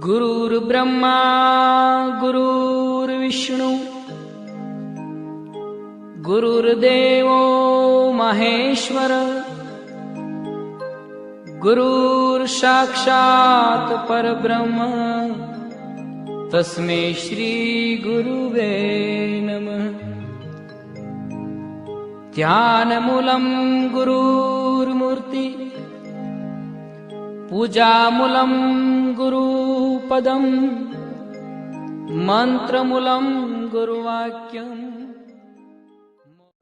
गुरुर्ब्रह्मा गुरुर्विष्णू गुरुर्देवो महेश्वर गुरुर्साक्षात् परब्रह्म तस्मै श्री गुरुवे नमः। ध्यानमूलं गुरुर्मूर्ति पूजामूलं गुरुपदं मन्त्रमूलं गुरुवाक्यम्।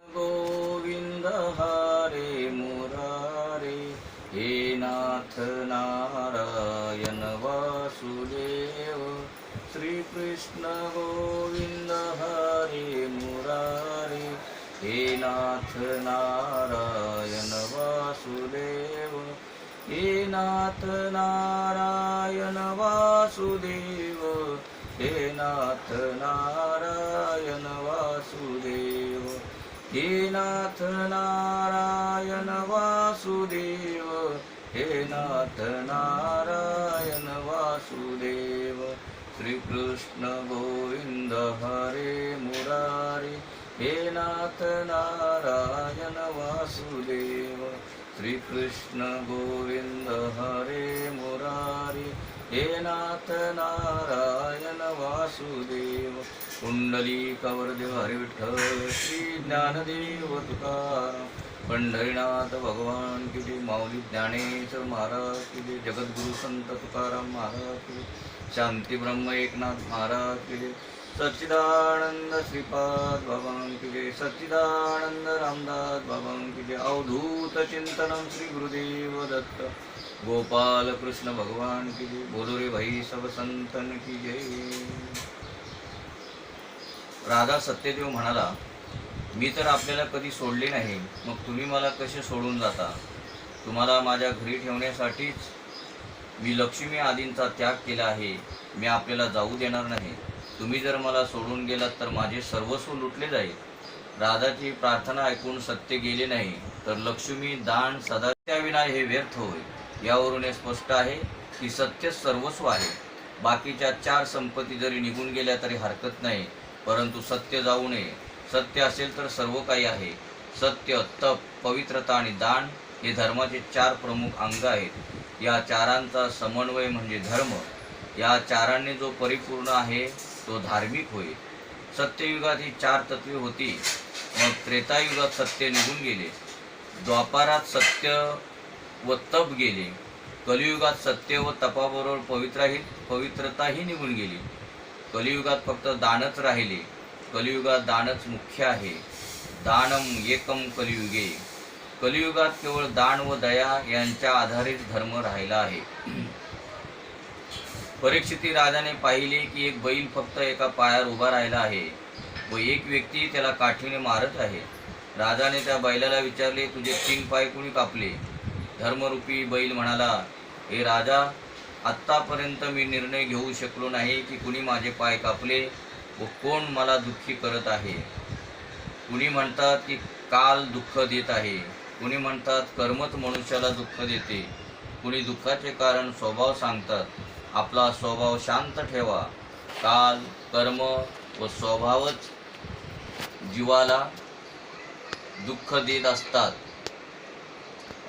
गोविंद हरे मुरारे हे नाथ नारायण वासुदेव श्री कृष्ण गोविंद हरे मुरारे हे नाथ नारायण वासुदेव हे नाथ नारायण वासुदेव हे नाथ नारायण वासुदेव हे नाथ नारायण वासुदेव हे नाथ नारायण वासुदेव श्री कृष्ण गोविंद हरे मुरारी हे नाथ नारायण वासुदेव श्री कृष्ण गोविंद हरे मुरारी हे नाथ नारायण वासुदेव कुंडलीकावरदेव हरी विठ्ठल श्री ज्ञानदेव तुकाराम पंढरीनाथ भगवान की जय। माऊली ज्ञानेश्वर महाराज की जय। जगद्गुरु संत तुकाराम महाराज की जय। शांती ब्रह्म एकनाथ महाराज की जय। सच्चिदानंद श्रीपाद भगवान की जय। सच्चिदानंद रामदास भगवान की जय। अवधूत चिंतनम श्री गुरुदेव दत्त गोपाल कृष्ण भगवान की जय। बोलो रे भाई सब संतन की जय। राधा सत्यदेव म्हणाला, मी तर आपल्याला कधी सोडले नाही, मग तुम्ही मला कसे सोडून जाता? तुम्हाला माझ्या घरी ठेवण्यासाठीच मी लक्ष्मी आदींचा त्याग केला आहे. मी आपल्याला जाऊ देणार नाही. तुम्ही जर मला सोडून गेलात तर माझे सर्वस्व लुटले जाईल. राधाची प्रार्थना ऐकून सत्य गेले नाही तर लक्ष्मी दान सदा त्याविना हे व्यर्थ होय. यावरून हे स्पष्ट आहे की सत्य सर्वस्व आहे. बाकीच्या चार संपत्ती जरी निघून गेल्या तरी हरकत नाही, परंतु सत्य जाऊ नये. सत्य असेल तर सर्व काही आहे. सत्य, तप, पवित्रता आणि दान हे धर्माचे चार प्रमुख अंग आहेत. या चारांचा समन्वय म्हणजे धर्म. या चारांनी जो परिपूर्ण आहे तो धार्मिक होय. सत्ययुगात ही चार तत्वे होती, मग त्रेतायुगात सत्य निघून गेले. द्वापारात सत्य व तप गेले. कलियुगात सत्य व तपाबरोबर पवित्रताही निघून गेली. कलियुगात फक्त दानच राहिले. कलियुगात दानच मुख्य आहे. दानम एकम कलियुगे. कलियुगात केवळ दान व दया यांच्या आधारित धर्म राहिला आहे. परीक्षिती राजाने पाहिले की एक बैल फक्त एका पायावर उभा राहिला आहे व एक व्यक्ती त्याला काठीने मारत आहे. राजाने त्या बैलाला विचारले, तुझे 3 पाय कुणी कापले? धर्मरूपी बैल म्हणाला, हे राजा, आत्तापर्यंत मी निर्णय घेऊ शकलो नाही की कुणी माझे पाय कापले व कोण मला दुःखी करत आहे. कुणी म्हणतात की काल दुःख देत आहे. कुणी म्हणतात कर्मच मनुष्याला दुःख देते. कुणी दुःखाचे कारण स्वभाव सांगतात. आपला स्वभाव शांत ठेवा. काल, कर्म व स्वभावच जीवाला दुःख देत असतात.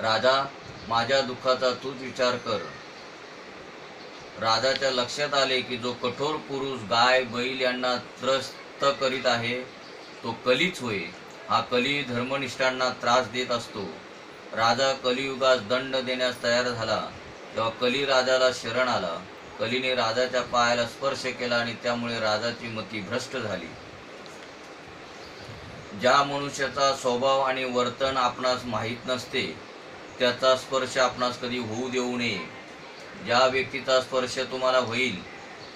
राजा, माझ्या दुःखाचा तूच विचार कर. राजाच्या लक्षात आले की जो कठोर पुरुष गाय बैल यांना त्रस्त करीत आहे तो कलीच होय. हा कली धर्मनिष्ठांना त्रास देत असतो. राजा कलियुगास दंड देण्यास तयार झाला तेव्हा कली राजाला शरण आला. कलीने राजाच्या पायाला स्पर्श केला आणि त्यामुळे राजाची मती भ्रष्ट झाली. ज्या मनुष्याचा स्वभाव आणि वर्तन आपणास माहीत नसते त्याचा स्पर्श आपणास कधी होऊ देऊ नये. ज्या व्यक्तीचा स्पर्श तुम्हाला होईल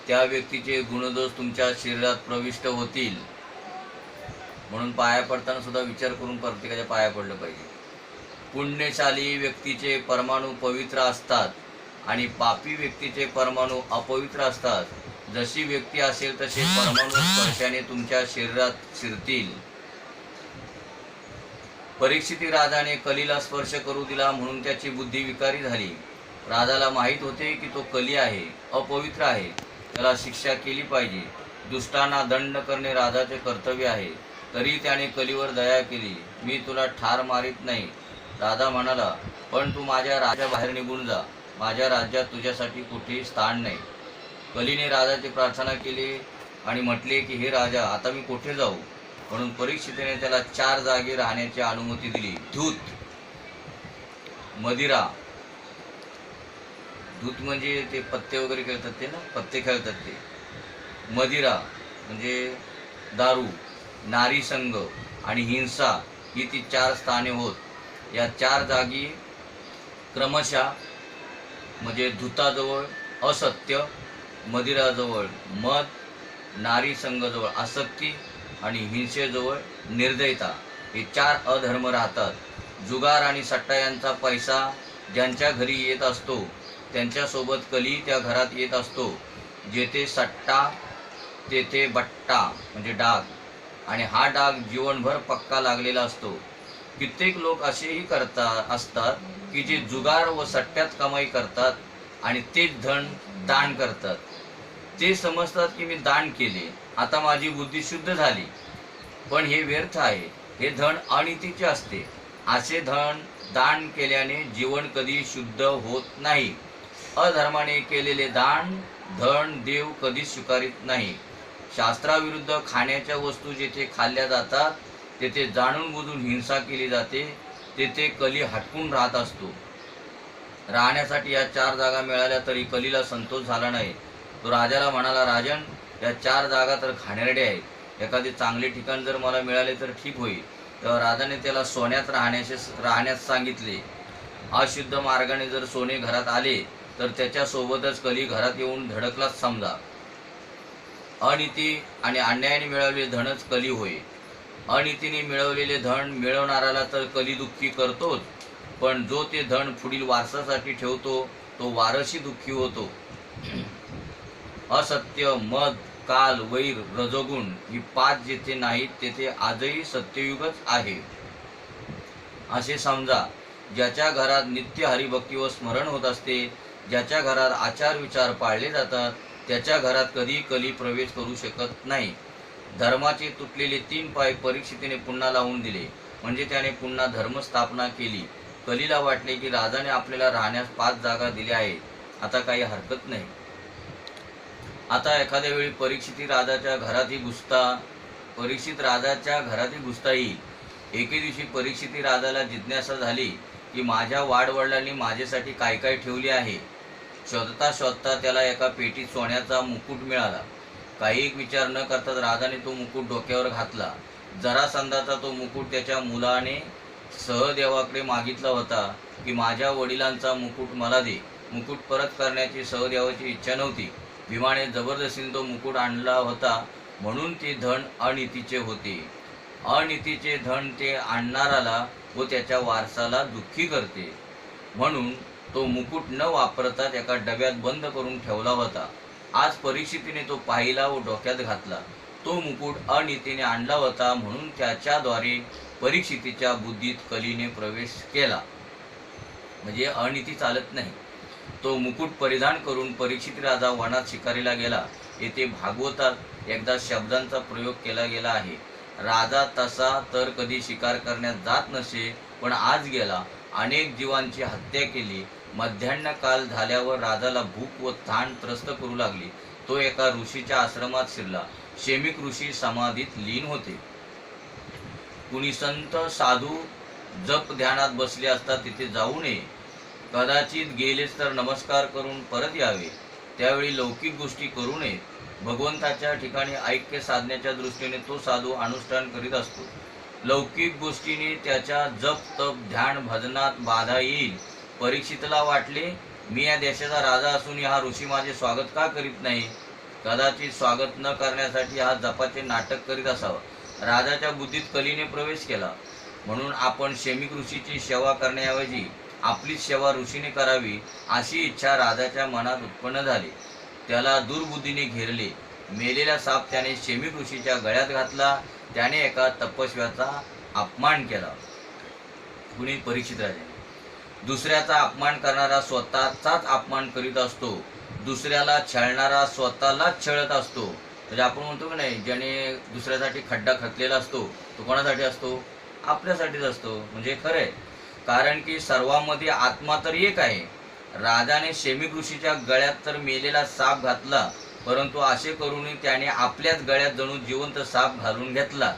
त्या व्यक्तीचे गुणदोष तुमच्या शरीरात प्रविष्ट होतील. म्हणून पाया पडताना सुद्धा विचार करून प्रत्येकाच्या पाया पडलं पाहिजे. पुण्यशाली व्यक्तीचे परमाणू पवित्र असतात आणि पापी व्यक्तीचे परमाणू अपवित्र असतात. जशी व्यक्ती असेल तसे परमाणू स्पर्शाने तुमच्या शरीरात शिरतील. परीक्षिती राजाने कलीला स्पर्श करू दिला म्हणून त्याची बुद्धी विकारी झाली. राजाला माहीत होते की तो कली आहे, अपवित्र आहे, त्याला शिक्षा केली पाहिजे. दुष्टांना दंड करणे राजाचे कर्तव्य आहे. तरी त्याने कलीवर दया केली. मी तुला ठार मारित नाही. राजा म्हणाला, पण तू माझ्या राज्याबाहेर निघून जा. माझ्या राज्यात तुझ्यासाठी कुठेही स्थान नाही. कलीने राजाची प्रार्थना केली आणि म्हटले की हे राजा, आता मी कुठे जाऊ? म्हणून परीक्षितीने त्याला 4 जागी राहण्याची अनुमती दिली. धूत, मदिरा, धूत म्हणजे ते पत्ते वगैरे खेळतात ते ना, पत्ते खेळतात ते. मदिरा म्हणजे दारू, नारी संग आणि हिंसा ही ती 4 स्थाने होत. या 4 जागी क्रमशः म्हणजे धूताजवळ असत्य, मदिराजवळ मद, नारी संघजवळ आसक्ती आणि हिंसेजवळ निर्दयता हे 4 अधर्म राहतात. जुगार आणि सट्टा यांचा पैसा ज्यांच्या घरी येत असतो त्यांच्यासोबत कली त्या घरात येत असतो. जेथे सट्टा तेथे बट्टा म्हणजे डाग, आणि हा डाग जीवनभर पक्का लागलेला असतो. कित्येक लोक असेही असतात की जे जुगार व सट्ट्यात कमाई करतात आणि तेच धन दान करतात. ते समजतात की मी दान केले, आता माझी बुद्धी शुद्ध झाली, पण हे व्यर्थ आहे. हे धन अनितीचे असते. असे धन दान केल्याने जीवन कधी शुद्ध होत नाही. अधर्माने केलेले दान धन देव कधीच स्वीकारित नाही. शास्त्राविरुद्ध खाण्याच्या वस्तू जेथे खाल्ल्या जातात तेथे जाणून बुजून हिंसा केली जाते. तेथे कली हटकून राहत असतो. राहण्यासाठी या 4 जागा मिळाल्या तरी कलीला संतोष झाला नाही. तो राजाला म्हणाला, राजन, या 4 जागा तर घाणेरड्या आहेत. एखादे चांगले ठिकाण जर मला मिळाले तर ठीक होईल. तेव्हा राजाने त्याला सोन्यात राहण्यास सांगितले. अशुद्ध मार्गाने जर सोने घरात आले तर त्याच्यासोबतच कली घरात येऊन धडकलाच समजा. अनिती आणि अन्यायाने मिळवलेले धनच कली होय. अनितीने मिळवलेले धन मिळवणाऱ्याला तर कली दुःखी करतोच, पण जो ते धन पुढील वारसासाठी ठेवतो तो वारसी दुःखी होतो. असत्य, मद, काल, वैर, रजोगुण ही 5 जेथे नाहीत तेथे आजही सत्ययुगच आहे असे समजा. ज्याच्या घरात नित्य हरिभक्ती व स्मरण होत असते, ज्याच्या घरात आचार विचार पाळले जातात, त्याच्या घरात कधी कली प्रवेश करू शकत नाही. धर्माचे तुटलेले 3 पाय परीक्षितीने पुन्हा लावून दिले, म्हणजे त्याने पुन्हा धर्मस्थापना केली. कलीला वाटले की राजाने आपल्याला राहण्यास 5 जागा दिल्या आहेत, आता काही हरकत नाही. आता एखाद्या वेळी परीक्षित राजाच्या घरातही घुसता येईल. एके दिवशी परीक्षित राजाला जिज्ञासा झाली की माझ्या वाडवडिलांनी माझ्यासाठी काय काय ठेवले आहे. शोधता शोधता त्याला एका पेटीत सोन्याचा मुकुट मिळाला. काही विचार न करताच राजाने तो मुकुट डोक्यावर घातला. जरासंधाचा तो मुकुट त्याच्या मुलाने सहदेवाकडे मागितला होता की माझ्या वडिलांचा मुकुट मला दे. मुकुट परत करण्याची सहदेवाची इच्छा नव्हती. भीमाने जबरदस्तीने तो मुकुट आणला होता, म्हणून ते धन अनितीचे होते. अनितीचे धन ते आणणाराला व त्याच्या वारसाला दुःखी करते. म्हणून तो मुकुट न वापरता एका डब्यात बंद करून ठेवला होता. आज परीक्षितीने तो पाहिला व डोक्यात घातला. तो मुकुट अनितीने आणला होता, म्हणून त्याच्याद्वारे परीक्षितीच्या बुद्धीत कलीने प्रवेश केला. म्हणजे अनिती चालत नाही. तो मुकुट परिधान करून परीक्षित राजा वनात शिकारीला गेला. येथे भागवतात एकदा शब्दांचा प्रयोग केला गेला आहे. राजा तसा तर कधी शिकार करण्यास जात नसे, पण आज गेला. अनेक जीवांची हत्या केली. मध्यान्ह काल झाल्यावर राजाला भूक व तहान त्रस्त करू लागली. तो एका ऋषीच्या आश्रमात शिरला. शेमिक ऋषी समाधीत लीन होते. कुणी संत साधू जप ध्यानात बसले असता तिथे जाऊ नये. कदाचित गेलेच तर नमस्कार करून परत यावे. त्यावेळी लौकिक गोष्टी करू नयेत. भगवंताच्या ठिकाणी ऐक्य साधण्याच्या दृष्टीने तो साधू अनुष्ठान करीत असतो. लौकिक गोष्टीने त्याच्या जप तप ध्यान भजनात बाधा येईल. परीक्षितला वाटले, मी या देशाचा राजा असून हा ऋषी माझे स्वागत का करीत नाही. कदाचित स्वागत न करण्यासाठी हा जपाचे नाटक करीत असावा. राजाच्या बुद्धीत कलीने प्रवेश केला. म्हणून आपण शेमिक ऋषीची सेवा करण्याऐवजी आपलीच सेवा ऋषीने करावी अशी इच्छा राजाच्या मनात उत्पन्न झाली. त्याला दुर्बुद्धीने घेरले. मेलेला साप त्याने शेमिक ऋषीच्या गळ्यात घातला. त्याने एका तपस्व्याचा अपमान केला. कुणी परीक्षित राजाने. दुसऱ्याचा अपमान करणारा स्वतःचाच अपमान करीत असतो. दुसऱ्याला छळणारा स्वतःलाच छळत असतो. म्हणजे आपण म्हणतो की नाही, ज्याने दुसऱ्यासाठी खड्डा खचलेला असतो तो कोणासाठी असतो? आपल्यासाठीच असतो. म्हणजे खरं आहे, कारण की सर्वांमध्ये आत्मा तर एक आहे. राजाने शेमिक ऋषीच्या गळ्यात तर मेलेला साप घातला, परंतु असे करूनही त्याने आपल्याच गळ्यात जणू जिवंत साप घालून घेतला.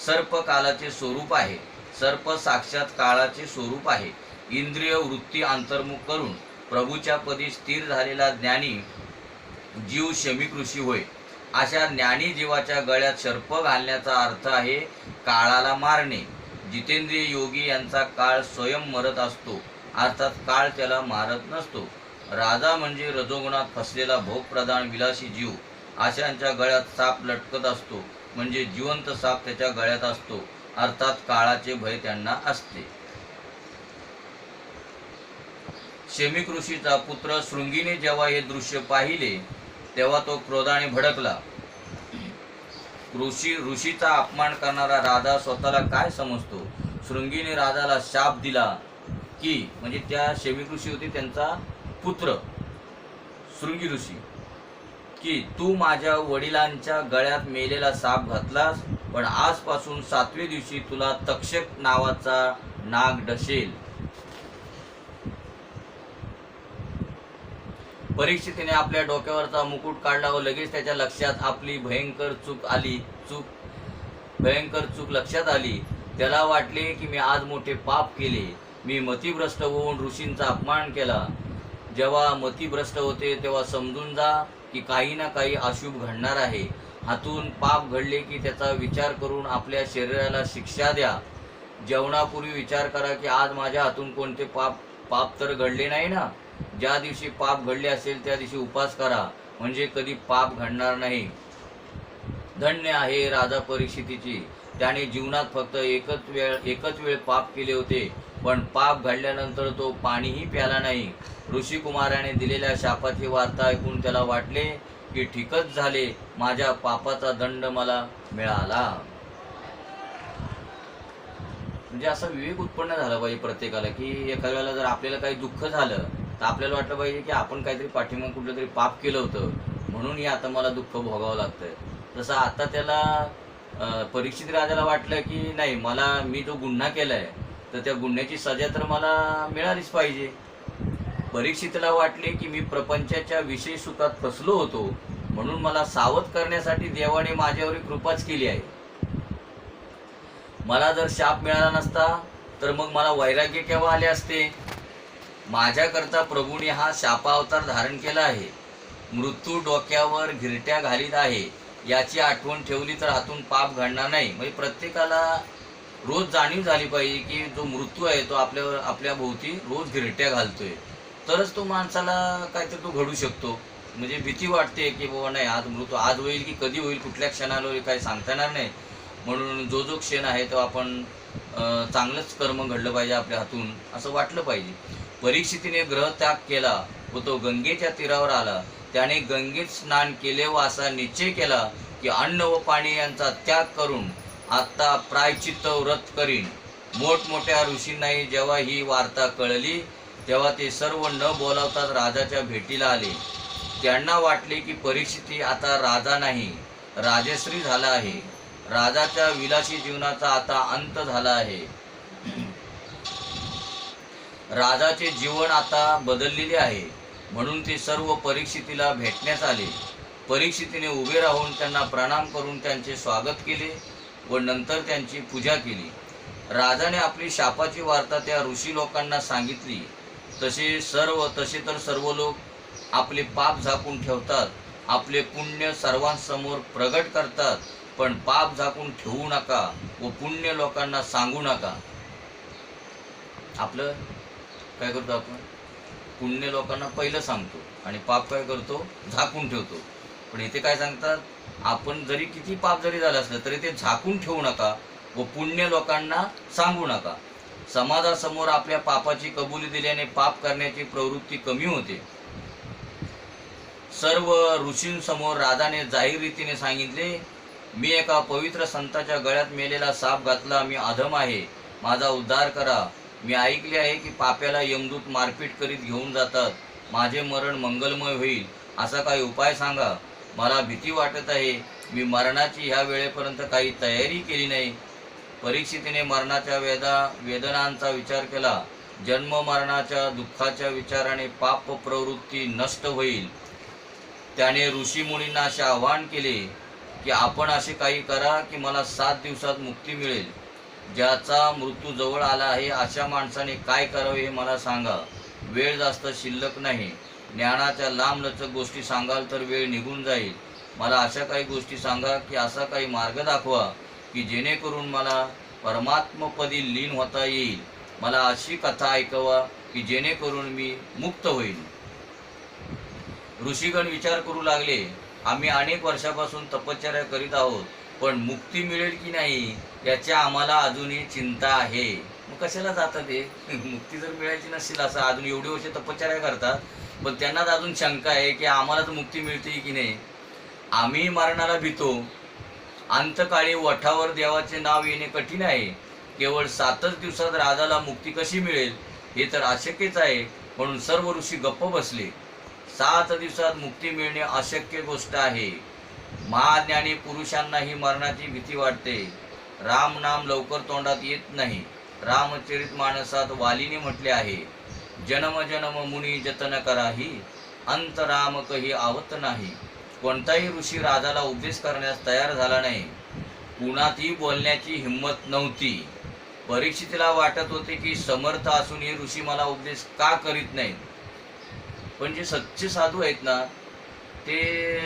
सर्प कालाचे स्वरूप आहे. सर्प साक्षात काळाचे स्वरूप आहे. इंद्रिय वृत्ती अंतर्मुख करून प्रभूच्या पदी स्थिर झालेला ज्ञानी जीव शमिक ऋषी होय. अशा ज्ञानी जीवाच्या गळ्यात सर्प घालण्याचा अर्थ आहे काळाला मारणे. जितेंद्रिय योगी यांचा काळ स्वयं मरत असतो, अर्थात काळ त्याला मारत नसतो. राजा म्हणजे रजोगुणात फसलेला भोगप्रधान विलासी जीव. अशांच्या गळ्यात साप लटकत असतो, म्हणजे जिवंत साप त्याच्या गळ्यात असतो, अर्थात काळाचे भय त्यांना असते. शमिक ऋषीचा पुत्र शृंगीने जेव्हा हे दृश्य पाहिले तेव्हा तो क्रोधाने भडकला. ऋषीचा अपमान करणारा राजा स्वतःला काय समजतो? शृंगीने राजाला शाप दिला की, म्हणजे त्या शमिक ऋषी होते त्यांचा पुत्र शृंगी ऋषी, की तू माझ्या वडिलांच्या गळ्यात मेलेला साप घातलास, पण आजपासून 7व्या दिवशी तुला तक्षक नावाचा नाग डसेल. परीक्षितीने आपल्या डोक्यावरचा मुकुट काढला व लगेच त्याच्या लक्षात आपली भयंकर चूक लक्षात आली. त्याला वाटले की मी आज मोठे पाप केले. मी मतिभ्रष्ट होऊन ऋषींचा अपमान केला. जेव्हा मतिभ्रष्ट होते तेव्हा समजून जा की काही ना काही अशुभ घडणार आहे. हातून पाप घडले की त्याचा विचार करून आपल्या शरीराला शिक्षा द्या. जेवणापूर्वी विचार करा की आज माझ्या हातून कोणते पाप तर घडले नाही ना. ज्या दिवशी पाप घडले असेल त्या दिवशी उपास करा, म्हणजे कधी पाप घडणार नाही. धन्य आहे राजा परीक्षितीची, त्याने जीवनात फक्त एकच वेळ पाप केले होते, पण पाप घडल्यानंतर तो पाणीही प्याला नाही. ऋषी कुमाराने दिलेल्या शापाची वार्ता ऐकून त्याला वाटले की ठीकच झाले, माझ्या पापाचा दंड मला मिळाला. म्हणजे असा विवेक उत्पन्न झाला पाहिजे प्रत्येकाला, की एखाद्या वेळेला जर आपल्याला काही दुःख झालं तर आपल्याला वाटलं पाहिजे की आपण काहीतरी पाठीमागे कुठलं तरी पाप केलं होतं, म्हणून हे आता मला दुःख भोगावं लागतंय. तसं आता त्याला परीक्षित राजाला वाटलं की नाही, मी जो गुन्हा केलाय तर त्या गुन्ह्याची सजा तर मला मिळालीच पाहिजे. परीक्षितला वाटले की मी प्रपंचाच्या विषय सुखात फसलो होतो, म्हणून मला सावध करण्यासाठी देवाने माझ्यावर कृपाच केली आहे. मला जर शाप मिळाला नसता तर मग मला वैराग्य केव्हा आले असते. माझ्याकरता प्रभूने हा शापावतार धारण केला आहे. मृत्यू डोक्यावर घिरट्या घालीत आहे, याची आठवण ठेवली तर हातून पाप घडणार नाही. म्हणजे प्रत्येकाला रोज जाणीव झाली पाहिजे की जो मृत्यू आहे तो आपल्या भोवती रोज घिरट्या घालतोय, तरच तो माणसाला काहीतरी तो घडू शकतो. म्हणजे भीती वाटते की बाबा नाही, आज मृत्यू आज होईल की कधी होईल, कुठल्या क्षणाला होईल काही सांगता येणार नाही. म्हणून जो क्षण आहे तो आपण चांगलंच कर्म घडलं पाहिजे आपल्या हातून, असं वाटलं पाहिजे. परीक्षितीने ग्रह त्याग केला व तो गंगेच्या तीरावर आला. त्याने गंगेत स्नान केले व असा निश्चय केला की अन्न व पाणी यांचा त्याग करून आता प्रायचित्त व्रत करीन. मोठमोठ्या ऋषींनाही जेव्हा ही वार्ता कळली तेव्हा ते सर्व न बोलावताच राजाच्या भेटीला आले. त्यांना वाटले की परीक्षिती आता राजा नाही, राजश्री झाला आहे. राजाच्या विलासी जीवनाचा आता अंत झाला आहे. राजाचे जीवन आता बदललेले आहे. म्हणून ते सर्व परीक्षितीला भेटण्यास आले. परीक्षितीने उभे राहून त्यांना प्रणाम करून त्यांचे स्वागत केले व नंतर त्यांची पूजा केली. राजाने आपली शापाची वार्ता त्या ऋषी लोकांना सांगितली. तसे तर सर्व लोक आपले पाप झाकून ठेवतात, आपले पुण्य सर्वांसमोर प्रगट करतात, पण पाप झाकून ठेवू नका व पुण्य लोकांना सांगू नका. आपलं काय करतो आपण? पुण्य लोकांना पहिलं सांगतो आणि पाप काय करतो? झाकून ठेवतो. पण इथे काय सांगतात? आपण जरी किती पाप जरी झालं असलं तरी ते झाकून ठेवू नका व पुण्य लोकांना सांगू नका. समाजासमोर आपल्या पापाची कबुली दिल्याने पाप करण्याची प्रवृत्ती कमी होते. सर्व ऋषींसमोर राजाने जाहीर रीतीने सांगितले, मी एका पवित्र संताच्या गळ्यात मेलेला साप घातला. मी अधम आहे, माझा उद्धार करा. मी ऐकले आहे की पाप्याला यमदूत मारपीट करीत घेऊन जातात. माझे मरण मंगलमय होईल असा काही उपाय सांगा. मला भीती वाटत आहे. मी मरणाची ह्या वेळेपर्यंत काही तयारी केली नाही. परीक्षितीने मरणाच्या वेदनांचा विचार केला. जन्म मरणाच्या दुःखाच्या विचाराने पाप प्रवृत्ती नष्ट होईल. त्याने ऋषीमुनींना असे आवाहन केले की आपण असे काही करा की मला 7 दिवसात मुक्ती मिळेल. ज्याचा मृत्यू जवळ आला आहे अशा माणसाने काय करावे हे मला सांगा. वेळ जास्त शिल्लक नाही. ज्ञानाच्या लांबलचक गोष्टी सांगाल तर वेळ निघून जाईल. मला अशा काही गोष्टी सांगा की असा काही मार्ग दाखवा की जेणेकरून मला परमात्मपदी लीन होता येईल. मला अशी कथा ऐकवा की जेणेकरून मी मुक्त होईल. ऋषीगण विचार करू लागले, आम्ही अनेक वर्षापासून तपश्चर्या करीत आहोत, पण मुक्ती मिळेल की नाही याची आम्हाला अजूनही चिंता आहे. मग कशाला जातात ते? मुक्ती जर मिळायची नसेल असं अजून एवढे वर्ष तपश्चर्या करतात, पण त्यांनाच अजून शंका आहे की आम्हाला तर मुक्ती मिळते की नाही. आम्ही मरणाला भीतो. अंतकाळी वठावर देवाचे नाव येणे कठीण आहे. केवळ 7च दिवसात राजाला मुक्ती कशी मिळेल हे तर अशक्यच आहे. म्हणून सर्व ऋषी गप्प बसले. 7 दिवसात मुक्ती मिळणे अशक्य गोष्ट आहे. महाज्ञानी पुरुषांनाही मरणाची भीती वाटते. राम नाम लवकर तोंडात येत नाही. रामचरित मानसात वालीने म्हटले आहे, जन्म जन्म मुनी जतन कराही, अंत राम कही आवत नाही. कोणताही ऋषी राजाला उपदेश करण्यास तयार झाला नाही. कुणातही बोलण्याची हिंमत नव्हती. परीक्षितीला वाटत होते की समर्थ असूनही ऋषी मला उपदेश का करीत नाहीत. पण जे सच्चे साधू आहेत ना, ते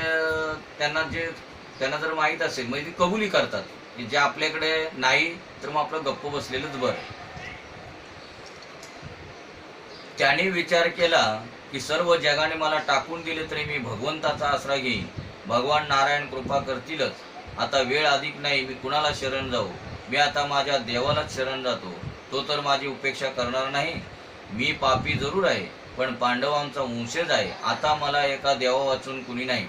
त्यांना जर माहीत असेल म्हणजे ते कबुली करतात. जे आपल्याकडे नाही तर मग आपलं गप्प बसलेलंच बरं. त्याने विचार केला की सर्व जगाने मला टाकून दिले तरी मी भगवंताचा आसरा घेईन. भगवान नारायण कृपा करतीलच. आता वेळ अधिक नाही. मी कुणाला शरण जाऊ? मी आता माझ्या देवालाच शरण जातो. तो तर माझी उपेक्षा करणार नाही. मी पापी जरूर आहे, पण पांडवांचा वंशज आहे. आता मला एका देवा वाचून कुणी नाही.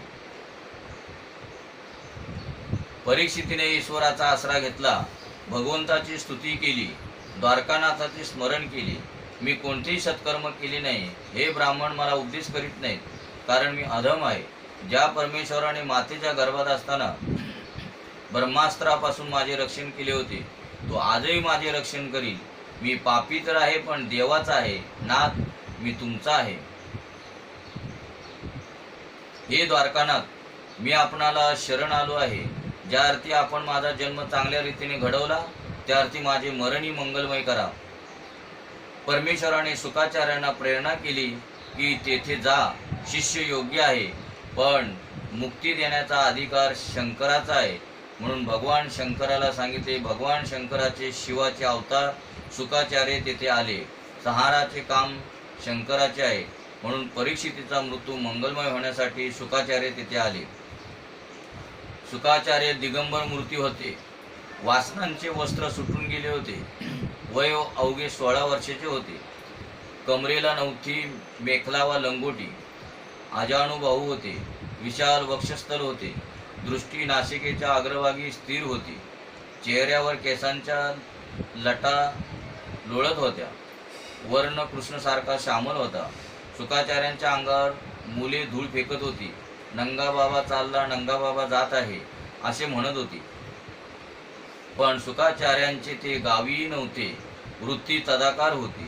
परीक्षितीने ईश्वराचा आसरा घेतला. भगवंताची स्तुती केली. द्वारकानाथाचे स्मरण केले. मी कोणतेही सत्कर्म केले नाही. हे ब्राह्मण मला उपदेश करीत नाहीत, कारण मी अधम आहे. ज्या परमेश्वराने मातेच्या गर्भात असताना ब्रह्मास्त्रापासून माझे रक्षण केले होते, तो आजही माझे रक्षण करील. मी पापी तर आहे, पण देवाचा आहे. नाथ, मी तुमचा आहे. हे द्वारकानाथ, मी आपणाला शरण आलो आहे. ज्या अर्थी आपण माझा जन्म चांगल्या रीतीने घडवला, त्या अर्थी माझे मरणही मंगलमय करा. परमेश्वराने शुकाचार्यांना प्रेरणा केली की तेथे जा. शिष्य योग्य आहे, पण मुक्ती देण्याचा अधिकार शंकराचा आहे. म्हणून भगवान शंकराला सांगितले. भगवान शंकराचे शिवाचे अवतार शुकाचार्य तेथे आले. संहाराचे काम शंकराचे आहे. म्हणून परीक्षितीचा मृत्यू मंगलमय होण्यासाठी शुकाचार्य तेथे आले. शुकाचार्य दिगंबर मूर्ती होते. वासनांचे वस्त्र सुटून गेले होते. वय अवघे 16 वर्षाचे होते. कमरेला नव्हती मेखला वा लंगोटी. अजानुबाहू होते. विशाल वक्षस्थल होते. दृष्टी नासिकेच्या अग्रभागी स्थिर होती. चेहऱ्यावर केसांच्या लटा लोळत होत्या. वर्ण कृष्णसारखा श्यामल होता. शुकाचार्यांच्या अंगावर मुले धूळ फेकत होती. नंगा बाबा चालला, नंगा बाबा जात आहे असे म्हणत होती. पण शुकाचार्यांचे ते गावी नव्हते. वृत्ती तदाकार होती.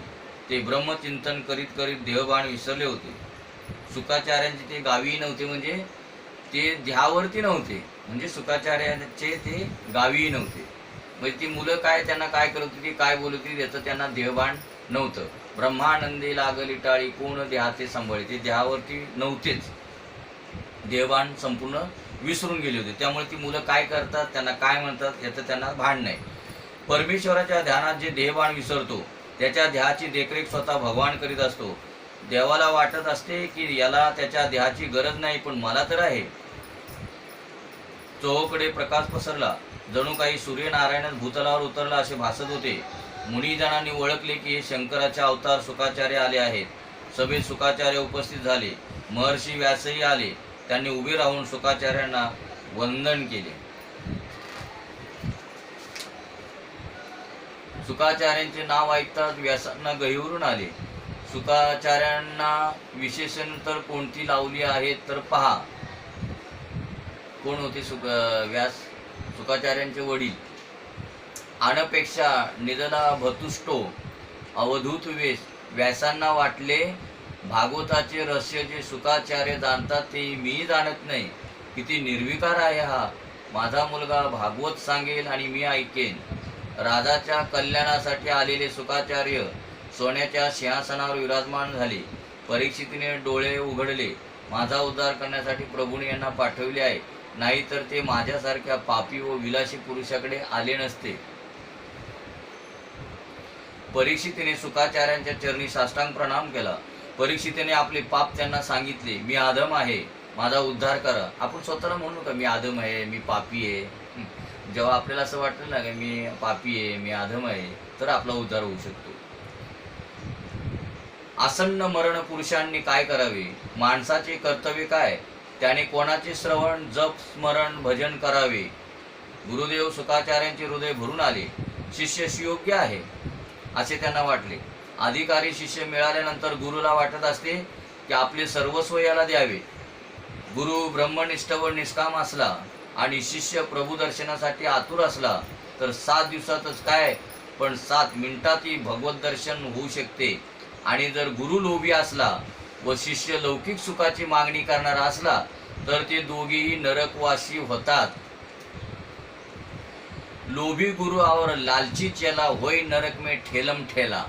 ते ब्रह्मचिंतन करीत करीत देहभान विसरले होते. शुकाचार्यांचे ते गावी नव्हते म्हणजे ते ध्यावरती नव्हते. म्हणजे शुकाचार्यांचे ते गावी नव्हते. म्हणजे ती मुलं काय त्यांना काय करत होती, काय बोलत होती याचं त्यांना देहभान नव्हतं. ब्रह्मानंदी लागली टाळी, कोण देहाचे सांभाळे. ते देहावरती नव्हतेच. देहभान संपूर्ण विसरून गेले होते. त्यामुळे ती मुलं काय करतात, त्यांना काय म्हणतात याचं त्यांना भान नाही. परमेश्वराच्या ध्यानात जे देहभान विसरतो त्याच्या देहाची देखरेख स्वतः भगवान करीत असतो. देवाला वाटत असते की याला त्याच्या देहाची गरज नाही, पण मला तर आहे. चोहोकडे प्रकाश पसरला. जणू काही सूर्यनारायणच भूतलावर उतरला असे भासत होते. मुनिजनांनी ओळखले की हे शंकराचे अवतार शुकाचार्य आले आहेत. सभेत शुकाचार्य उपस्थित झाले. महर्षी व्यासही आले. त्यांनी उभे राहून शुकाचार्यांना वंदन केले. शुकाचार्यांचे नाव ऐकताच व्यासांना गहिवरून आले. शुकाचार्यांना विशेषण तर कोणती लावली आहे तर पहा. कोण होते व्यास? शुकाचार्यांचे वडील. अनपेक्षा निदला भतुष्टो अवधूत वेश. व्यासांना वाटले भागवताचे रहस्य जे शुकाचार्य जाणतात ते मी जाणत नाही. किती निर्विकार आहे हा. माझा मुलगा भागवत सांगेल आणि मी ऐकेन. राजाच्या कल्याणासाठी आलेले शुकाचार्य सोन्याच्या सिंहासनावर विराजमान झाले. परीक्षितीने डोळे उघडले. माझा उद्धार करण्यासाठी प्रभूने यांना पाठवले आहे, नाहीतर ते माझ्यासारख्या पापी व विलासी पुरुषाकडे आले नसते. परीक्षितीने शुकाचार्यांच्या चरणी साष्टांग प्रणाम केला. परीक्षितीने आपले पाप त्यांना सांगितले. मी अधम आहे, माझा उद्धार करा. आपण स्वतःला म्हणू का मी अधम आहे, मी पापी आहे. जेव्हा आपल्याला असं वाटलं ना की मी पापी आहे, मी अधम आहे, तर आपला उद्धार होऊ शकतो. आसन्न मरण पुरुषांनी काय करावे? माणसाचे कर्तव्य काय? त्याने कोणाचे श्रवण, जप, स्मरण, भजन करावे? गुरुदेव शुकाचार्यांचे हृदय भरून आले. शिष्य सुयोग्य आहे असे त्यांना वाटले. अधिकारी शिष्य मिळाल्यानंतर गुरुला वाटत असते की आपले सर्वस्व याला द्यावे. गुरु ब्रह्मनिष्ठ व निष्काम असला आणि शिष्य प्रभू दर्शनासाठी आतुर असला तर 7 दिवसातच काय, पण 7 मिनिटातही भगवत दर्शन होऊ शकते. आणि जर गुरु लोभी असला व शिष्य लौकिक सुखाची मागणी करणारा असला तर ते दोघेही नरकवासी होतात. लोभी गुरु और लालची चेला होय नरक में ठेलम ठेला.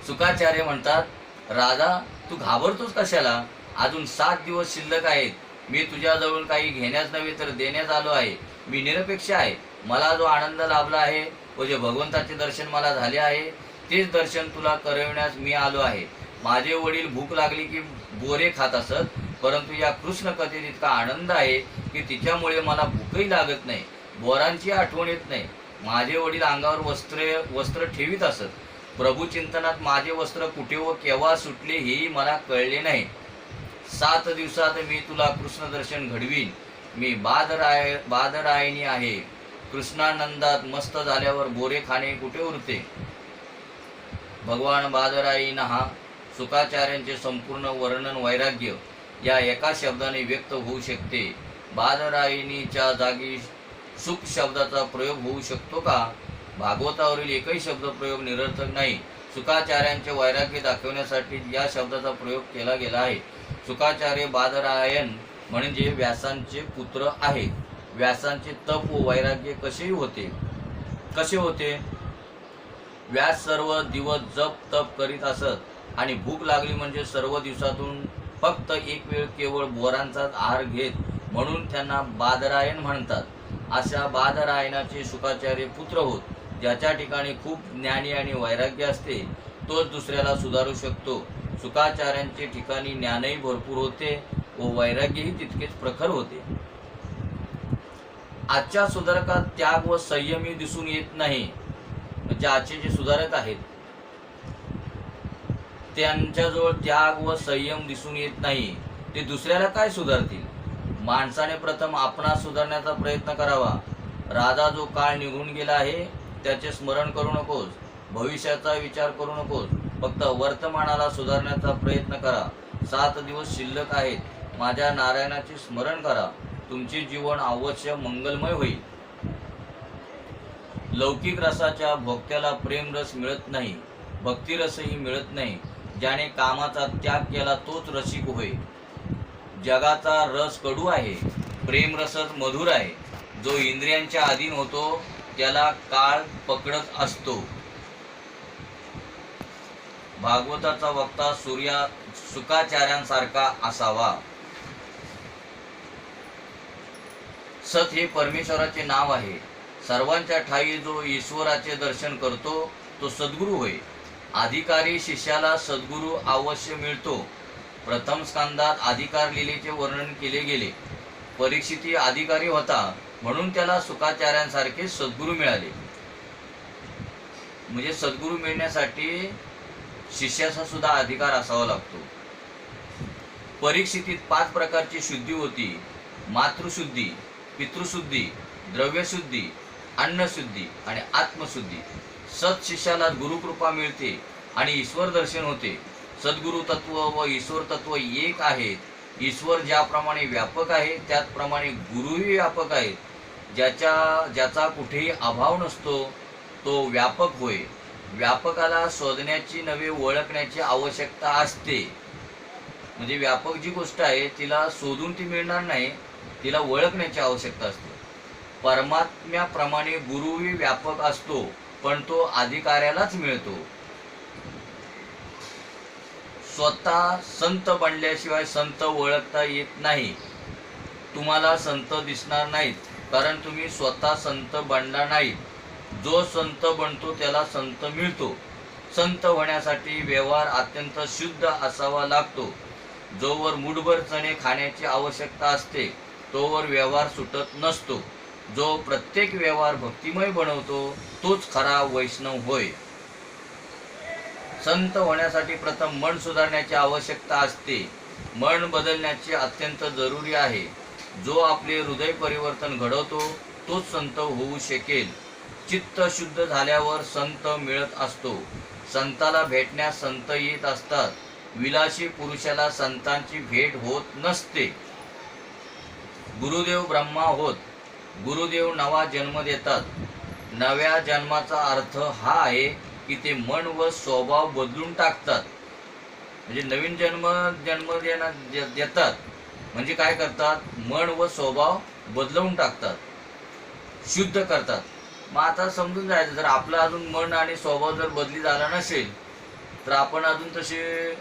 शुकाचार्य म्हणतात, राजा तू घाबरतोस कशाला? अजून 7 दिवस शिल्लक आहेत. मी तुझ्याजवळ काही घेण्यास नव्हे तर देण्यास आलो आहे. मी निरपेक्ष आहे. मला जो आनंद लाभला आहे व जे भगवंताचे दर्शन मला झाले आहे तेच दर्शन तुला करविण्यास मी आलो आहे. माझे वडील भूक लागली की बोरे खात असत, परंतु या कृष्ण कथेत इतका आनंद आहे की तिच्यामुळे मला भूकही लागत नाही, बोरांची आठवण येत नाही. माझे वडील अंगावर वस्त्र ठेवीत असत. प्रभू चिंतनात माझे वस्त्र कुठे व केव्हा सुटले हेही मला कळले नाही. 7 दिवसात मी तुला कृष्ण दर्शन घडवीन. मी बादरायणी आहे. कृष्णानंदात मस्त झाल्यावर बोरे खाणे कुठे उरते? भगवान बादरायण हा शुकाचार्यांचे संपूर्ण वर्णन वैराग्य या एका शब्दाने व्यक्त होऊ शकते. बादरायणीच्या जागी सुख शब्दाचा प्रयोग होऊ शकतो का? भागवतावरील एकही शब्द प्रयोग निरर्थक नाही. शुकाचार्यांचे वैराग्य दाखवण्यासाठी या शब्दाचा प्रयोग केला गेला आहे. शुकाचार्य बादरायण म्हणजे व्यासांचे पुत्र आहेत. व्यासांचे तप व वैराग्य कसे होते? व्यास सर्व दिवस जप तप करीत असत आणि भूक लागली म्हणजे सर्व दिवसातून फक्त एक वेळ केवळ बोरांचाच आहार घेत, म्हणून त्यांना बादरायण म्हणतात. अशा बादरायणाचे शुकाचार्य पुत्र होत. ज्याच्या ठिकाणी खूप ज्ञानी आणि वैराग्य असते तोच दुसऱ्याला सुधारू शकतो. शुकाचार्यांचे ठिकाणी ज्ञानही भरपूर होते व वैराग्यही तितकेच प्रखर होते. आजच्या सुधारकात त्याग व संयमी दिसून येत नाही. म्हणजे आजचे जे सुधारक आहेत त्यांच्याजवळ त्याग व संयम दिसून येत नाही. ते दुसऱ्याला काय सुधारतील? माणसाने प्रथम आपणास सुधारण्याचा प्रयत्न करावा. राजा जो काळ निघून गेला आहे त्याचे स्मरण करू नकोस. भविष्याचा विचार करू नकोस. फक्त वर्तमानाला सुधारण्याचा प्रयत्न करा. 7 दिवस शिल्लक आहेत. माझ्या नारायणाचे स्मरण करा. तुमचे जीवन अवश्य मंगलमय होईल. लौकिक रसाच्या भोक्त्याला प्रेमरस मिळत नाही, भक्तिरसही मिळत नाही. ज्याने कामाचा त्याग केला तोच रसिक होय. जगाचा रस कडू आहे, प्रेमरसच मधुर आहे. जो इंद्रियांच्या अधीन होतो त्याला काळ पकडत असतो. भागवताचा वक्ता शुकाचार्यांसारखा असावा. सत हे परमेश्वराचे नाव आहे. सर्वांच्या ठाई जो ईश्वराचे दर्शन करतो तो सद्गुरू होय. अधिकारी शिष्याला सद्गुरू अवश्य मिळतो. प्रथम स्कंदात अधिकार लीलेचे वर्णन केले गेले. परीक्षिती अधिकारी होता म्हणून त्याला शुकाचार्यांसारखे सद्गुरू मिळाले. म्हणजे सद्गुरू मिळण्यासाठी शिष्याचा सुद्धा अधिकार असावा लागतो. परीक्षितीत 5 प्रकारची शुद्धी होती: मातृशुद्धी, पितृशुद्धी, द्रव्यशुद्धी, अन्नशुद्धी आणि आत्मशुद्धी. सत्शिष्याला गुरुकृपा मिळते आणि ईश्वर दर्शन होते. सद्गुरु तत्व व ईश्वर तत्व एक आहेत. ईश्वर ज्याप्रमाणे व्यापक आहे त्याचप्रमाणे गुरुही व्यापक आहेत. ज्याचा कुठेही अभाव नसतो तो व्यापक होय. व्यापकाला शोधण्याची नव्हे ओळखण्याची आवश्यकता असते. म्हणजे व्यापक जी गोष्ट आहे तिला शोधून ती मिळणार नाही, तिला ओळखण्याची आवश्यकता असते. परमात्म्याप्रमाणे गुरुही व्यापक असतो पण तो अधिकाऱ्यालाच मिळतो. स्वतः संत बनल्याशिवाय संत ओळखता येत नाही. तुम्हाला संत दिसणार नाहीत कारण तुम्ही स्वतः संत बनला नाहीत. जो संत बनतो त्याला संत मिळतो. संत होण्यासाठी व्यवहार अत्यंत शुद्ध असावा लागतो. जोवर मुठभर चणे खाण्याची आवश्यकता असते तोवर व्यवहार सुटत नसतो. जो प्रत्येक व्यवहार भक्तिमय बनवतो तोच खरा वैष्णव होय. संत होण्यासाठी प्रथम मन सुधारण्याची आवश्यकता असते. मन बदलण्याचे अत्यंत जरुरी आहे. जो आपले हृदय परिवर्तन घडवतो तोच संत होऊ शकेल. चित्त शुद्ध झाल्यावर संत मिळत असतो. संताला भेटण्यास संत येत असतात. विलासी पुरुषाला संतांची भेट होत नसते. गुरुदेव ब्रह्मा होत. गुरुदेव नवा जन्म देतात. नव्या जन्माचा अर्थ हा आहे की ते मन व स्वभाव बदलून टाकतात. म्हणजे नवीन जन्म देतात म्हणजे काय करतात, मन व स्वभाव बदलवून टाकतात, शुद्ध करतात. मग आता समजून जायचं, जर आपलं अजून मन आणि स्वभाव जर बदली झाला नसेल तर आपण अजून तसे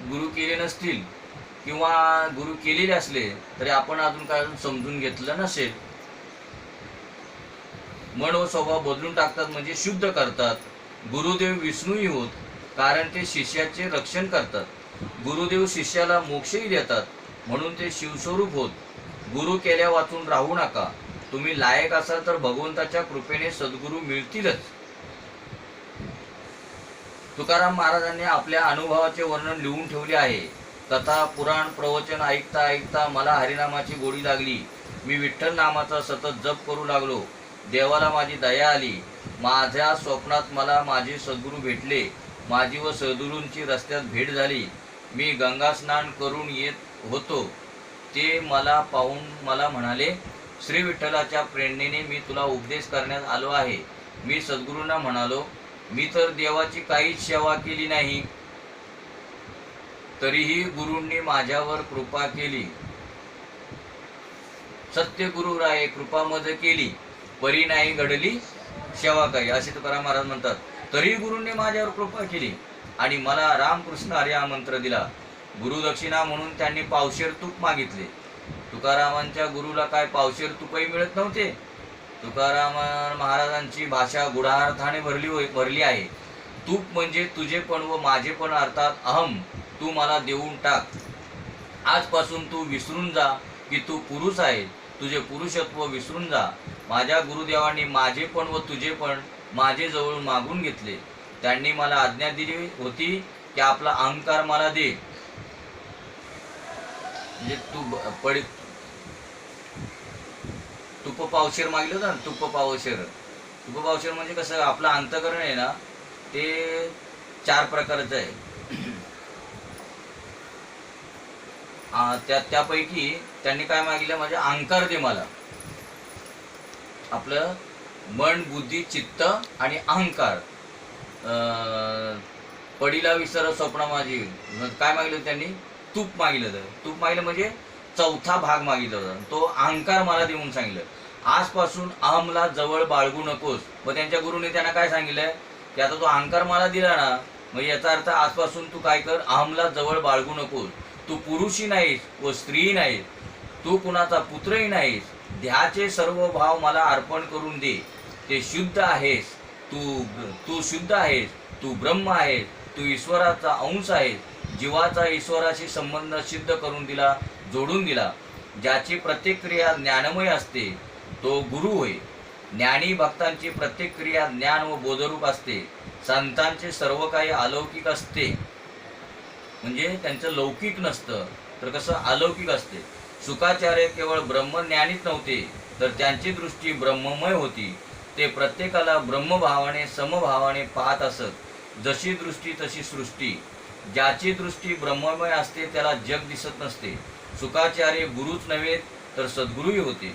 गुरु केले नसतील किंवा गुरु केलेले असले तरी आपण अजून काय अजून समजून घेतलं नसेल. मन व स्वभाव बदलून टाकतात म्हणजे शुद्ध करतात. गुरुदेव विष्णूही होत कारण ते शिष्याचे रक्षण करतात. गुरुदेव शिष्याला मोक्षही देतात म्हणून ते शिवस्वरूप होत. गुरु केल्या वाचून राहू नका. तुम्ही लायक असाल तर भगवंताच्या कृपेने सद्गुरू मिळतीलच. तुकाराम महाराजांनी आपल्या अनुभवाचे वर्णन लिहून ठेवले आहे. कथा पुराण प्रवचन ऐकता ऐकता मला हरिनामाची गोडी लागली. मी विठ्ठल नामाचा सतत जप करू लागलो. देवाला माझी दया आली. माझ्या स्वप्नात मला माझे सद्गुरू भेटले. माझी व सद्गुरूंची रस्त्यात भेट झाली. मी गंगा स्नान करून येत होतो. ते मला पाहून मला म्हणाले, श्री विठ्ठलाच्या प्रेरणेने मी तुला उपदेश करण्यात आलो आहे. मी सद्गुरूंना म्हणालो, मी तर देवाची काहीच सेवा केली नाही, तरीही गुरूंनी माझ्यावर कृपा केली. सत्य गुरु राये कृपा मज केली, परी नाही घडली सेवा काही, असे तुकाराम महाराज म्हणतात. तरी गुरूंनी माझ्यावर कृपा केली आणि मला रामकृष्ण हरी हा मंत्र दिला. गुरुदक्षिणा म्हणून त्यांनी पावशेर तूप मागितले. तुकारामांच्या गुरुला काय पावशेर तुपही मिळत नव्हते. तुकाराम महाराजांची भाषा गुढार्थाने भरली आहे. तूप म्हणजे तुझेपण व माझेपण, अर्थात अहम तू मला देऊन टाक. आजपासून तू विसरून जा की तू पुरुष आहे. तुझे पुरुषत्व विसरून जा. माझ्या गुरुदेवांनी माझेपण व तुझेपण माझे जवळ मागून घेतले. त्यांनी मला आज्ञा दिली होती की आपला अहंकार मला दे. म्हणजे तुप पावशेर मागलं होतं ना, तुप पावशेर म्हणजे कसं, आपलं अंतःकरण आहे ना ते 4 प्रकारचं आहे. त्यापैकी त्यांनी काय मागितलं, म्हणजे अहंकार दे मला. आपलं मन बुद्धी चित्त आणि अहंकार. पडीला विसर स्वप्न माझी. काय मागितलं त्यांनी, तूप मागितलं होतं. तूप मागितलं म्हणजे 4था भाग मागितला होता. तो अहंकार मला देऊन सांगितलं, आजपासून अहमला जवळ बाळगू नकोस. मग त्यांच्या गुरुने त्यांना काय सांगितलंय की आता तो अहंकार मला दिला ना, मग याचा अर्थ आजपासून तू काय कर, अहमला जवळ बाळगू नकोस. तू पुरुषही नाहीस व स्त्रीही नाहीस. तू कुणाचा पुत्रही नाहीस. ध्याचे सर्व भाव मला अर्पण करून दे. ते शुद्ध आहेस. तू शुद्ध आहेस. तू ब्रह्म आहेस. तू ईश्वराचा अंश आहेस. जीवाचा ईश्वराशी संबंध सिद्ध करून दिला, जोडून दिला. ज्याची प्रत्येक क्रिया ज्ञानमय असते तो गुरु होय. ज्ञानी भक्तांची प्रत्येक क्रिया ज्ञान व बोधरूप असते. संतांचे सर्व काही अलौकिक असते. म्हणजे त्यांचं लौकिक नसतं तर कसं अलौकिक असते. शुकाचार्य केवळ ब्रह्मज्ञानीच नव्हते तर त्यांची दृष्टी ब्रह्ममय होती. ते प्रत्येकाला ब्रह्मभावाने समभावाने पाहत असत. जशी दृष्टी तशी सृष्टी. ज्याची दृष्टी ब्रह्ममय असते त्याला जग दिसत नसते. शुकाचार्य गुरुच नव्हे तर सद्गुरूही होते.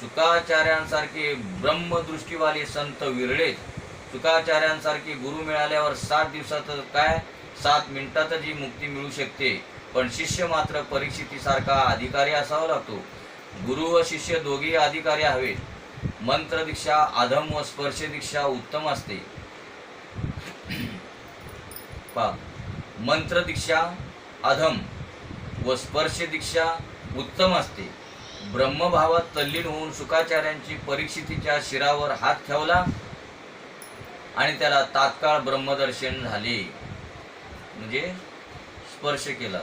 शुकाचार्यांसारखे ब्रह्मदृष्टीवाले संत विरळेच. शुकाचार्यांसारखे गुरु मिळाल्यावर 7 दिवसात काय 7 मिनिटातच ही मुक्ती मिळू शकते. पण शिष्य मात्र परीक्षितीसारखा अधिकारी असावा लागतो. गुरु व शिष्य दोघेही अधिकारी हवेत. मंत्र दीक्षा अधम व स्पर्श दीक्षा उत्तम असते. मंत्र दीक्षा अधम व स्पर्श दीक्षा उत्तम असते. ब्रह्मभावात तल्लीन होऊन शुकाचार्यांची परीक्षितीच्या शिरावर हात ठेवला आणि त्याला तात्काळ ब्रह्मदर्शन झाले, म्हणजे स्पर्श केला.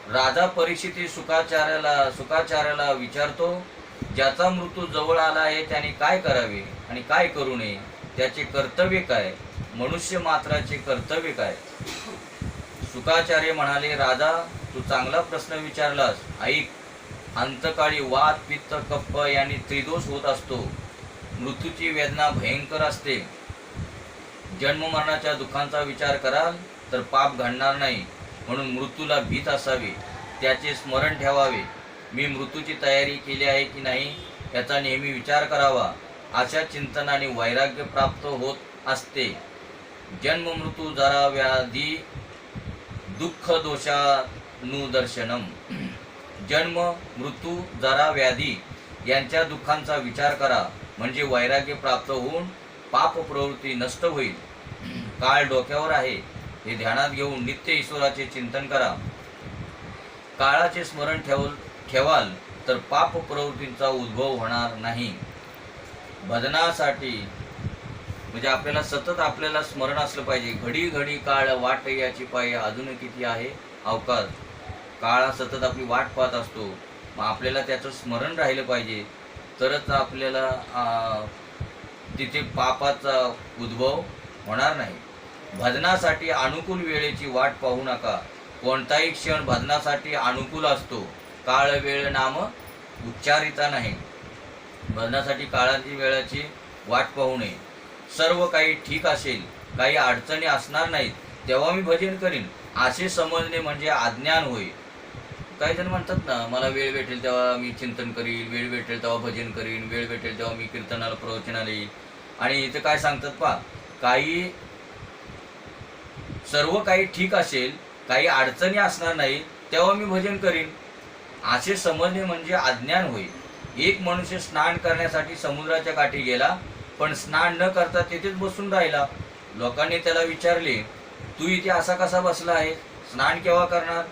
राजा परीक्षिती शुकाचार्याला विचारतो, ज्याचा मृत्यू जवळ आला आहे त्याने काय करावे आणि काय करू नये? त्याचे कर्तव्य काय? मनुष्य मात्राचे कर्तव्य काय? शुकाचार्य म्हणाले, राजा तू चांगला प्रश्न विचारलास. ऐक, अंतकाळी वात पित्त कप्प यांनी त्रिदोष होत असतो. मृत्यूची वेदना भयंकर असते. जन्म मरणाच्या दुःखांचा विचार कराल तर पाप घडणार नाही. म्हणून मृत्यूला भीत असावे, त्याचे स्मरण ठेवावे. मी मृत्यूची तयारी केली आहे की नाही याचा नेहमी विचार करावा. अशा चिंतनाने वैराग्य प्राप्त होत असते. जन्म मृत्यू जरा व्याधी दुःख दोषानुदर्शनम. जन्म मृत्यू जरा व्याधी यांच्या दुःखांचा विचार करा, म्हणजे वैराग्य प्राप्त होऊन पाप प्रवृत्ती नष्ट होईल. काळ डोक्यावर आहे हे ध्यानात घेऊन नित्य ईश्वराचे चिंतन करा. काळाचे स्मरण ठेवाल तर पाप प्रवृत्तींचा उद्भव होणार नाही. भजनासाठी म्हणजे आपल्याला सतत आपल्याला स्मरण असलं पाहिजे. घडी घडी काळ वाट याची पाय अजून किती आहे अवकाश. काळा सतत आपली वाट पाहत असतो. मग आपल्याला त्याचं स्मरण राहिलं पाहिजे, तरच आपल्याला तिथे पापाचा उद्भव होणार नाही. भजनासाठी अनुकूल वेळेची वाट पाहू नका. कोणताही क्षण भजनासाठी अनुकूल असतो. काळ वेळ नाम उच्चारिता नाही. भजनासाठी काळाची वेळाची वाट पाहू नये. सर्व काही ठीक असेल, काही अडचणी असणार नाहीत, तेव्हा मी भजन करीन असे समजणे म्हणजे अज्ञान होय. काही जण म्हणतात ना, मला वेळ भेटेल तेव्हा मी चिंतन करीन, वेळ भेटेल तेव्हा भजन करीन, वेळ भेटेल तेव्हा मी कीर्तनाला प्रवचनाला येईल. आणि इथे काय सांगतात पहा, सर्व काही ठीक असेल, काही अडचणी असणार नाही, तेव्हा मी भजन करीन असे समजणे म्हणजे अज्ञान होईल. एक मनुष्य स्नान करण्यासाठी समुद्राच्या काठी गेला, पण स्नान न करता तिथेच बसून राहिला. लोकांनी त्याला विचारले, तू इथे असा कसा बसला आहे, स्नान केव्हा करणार?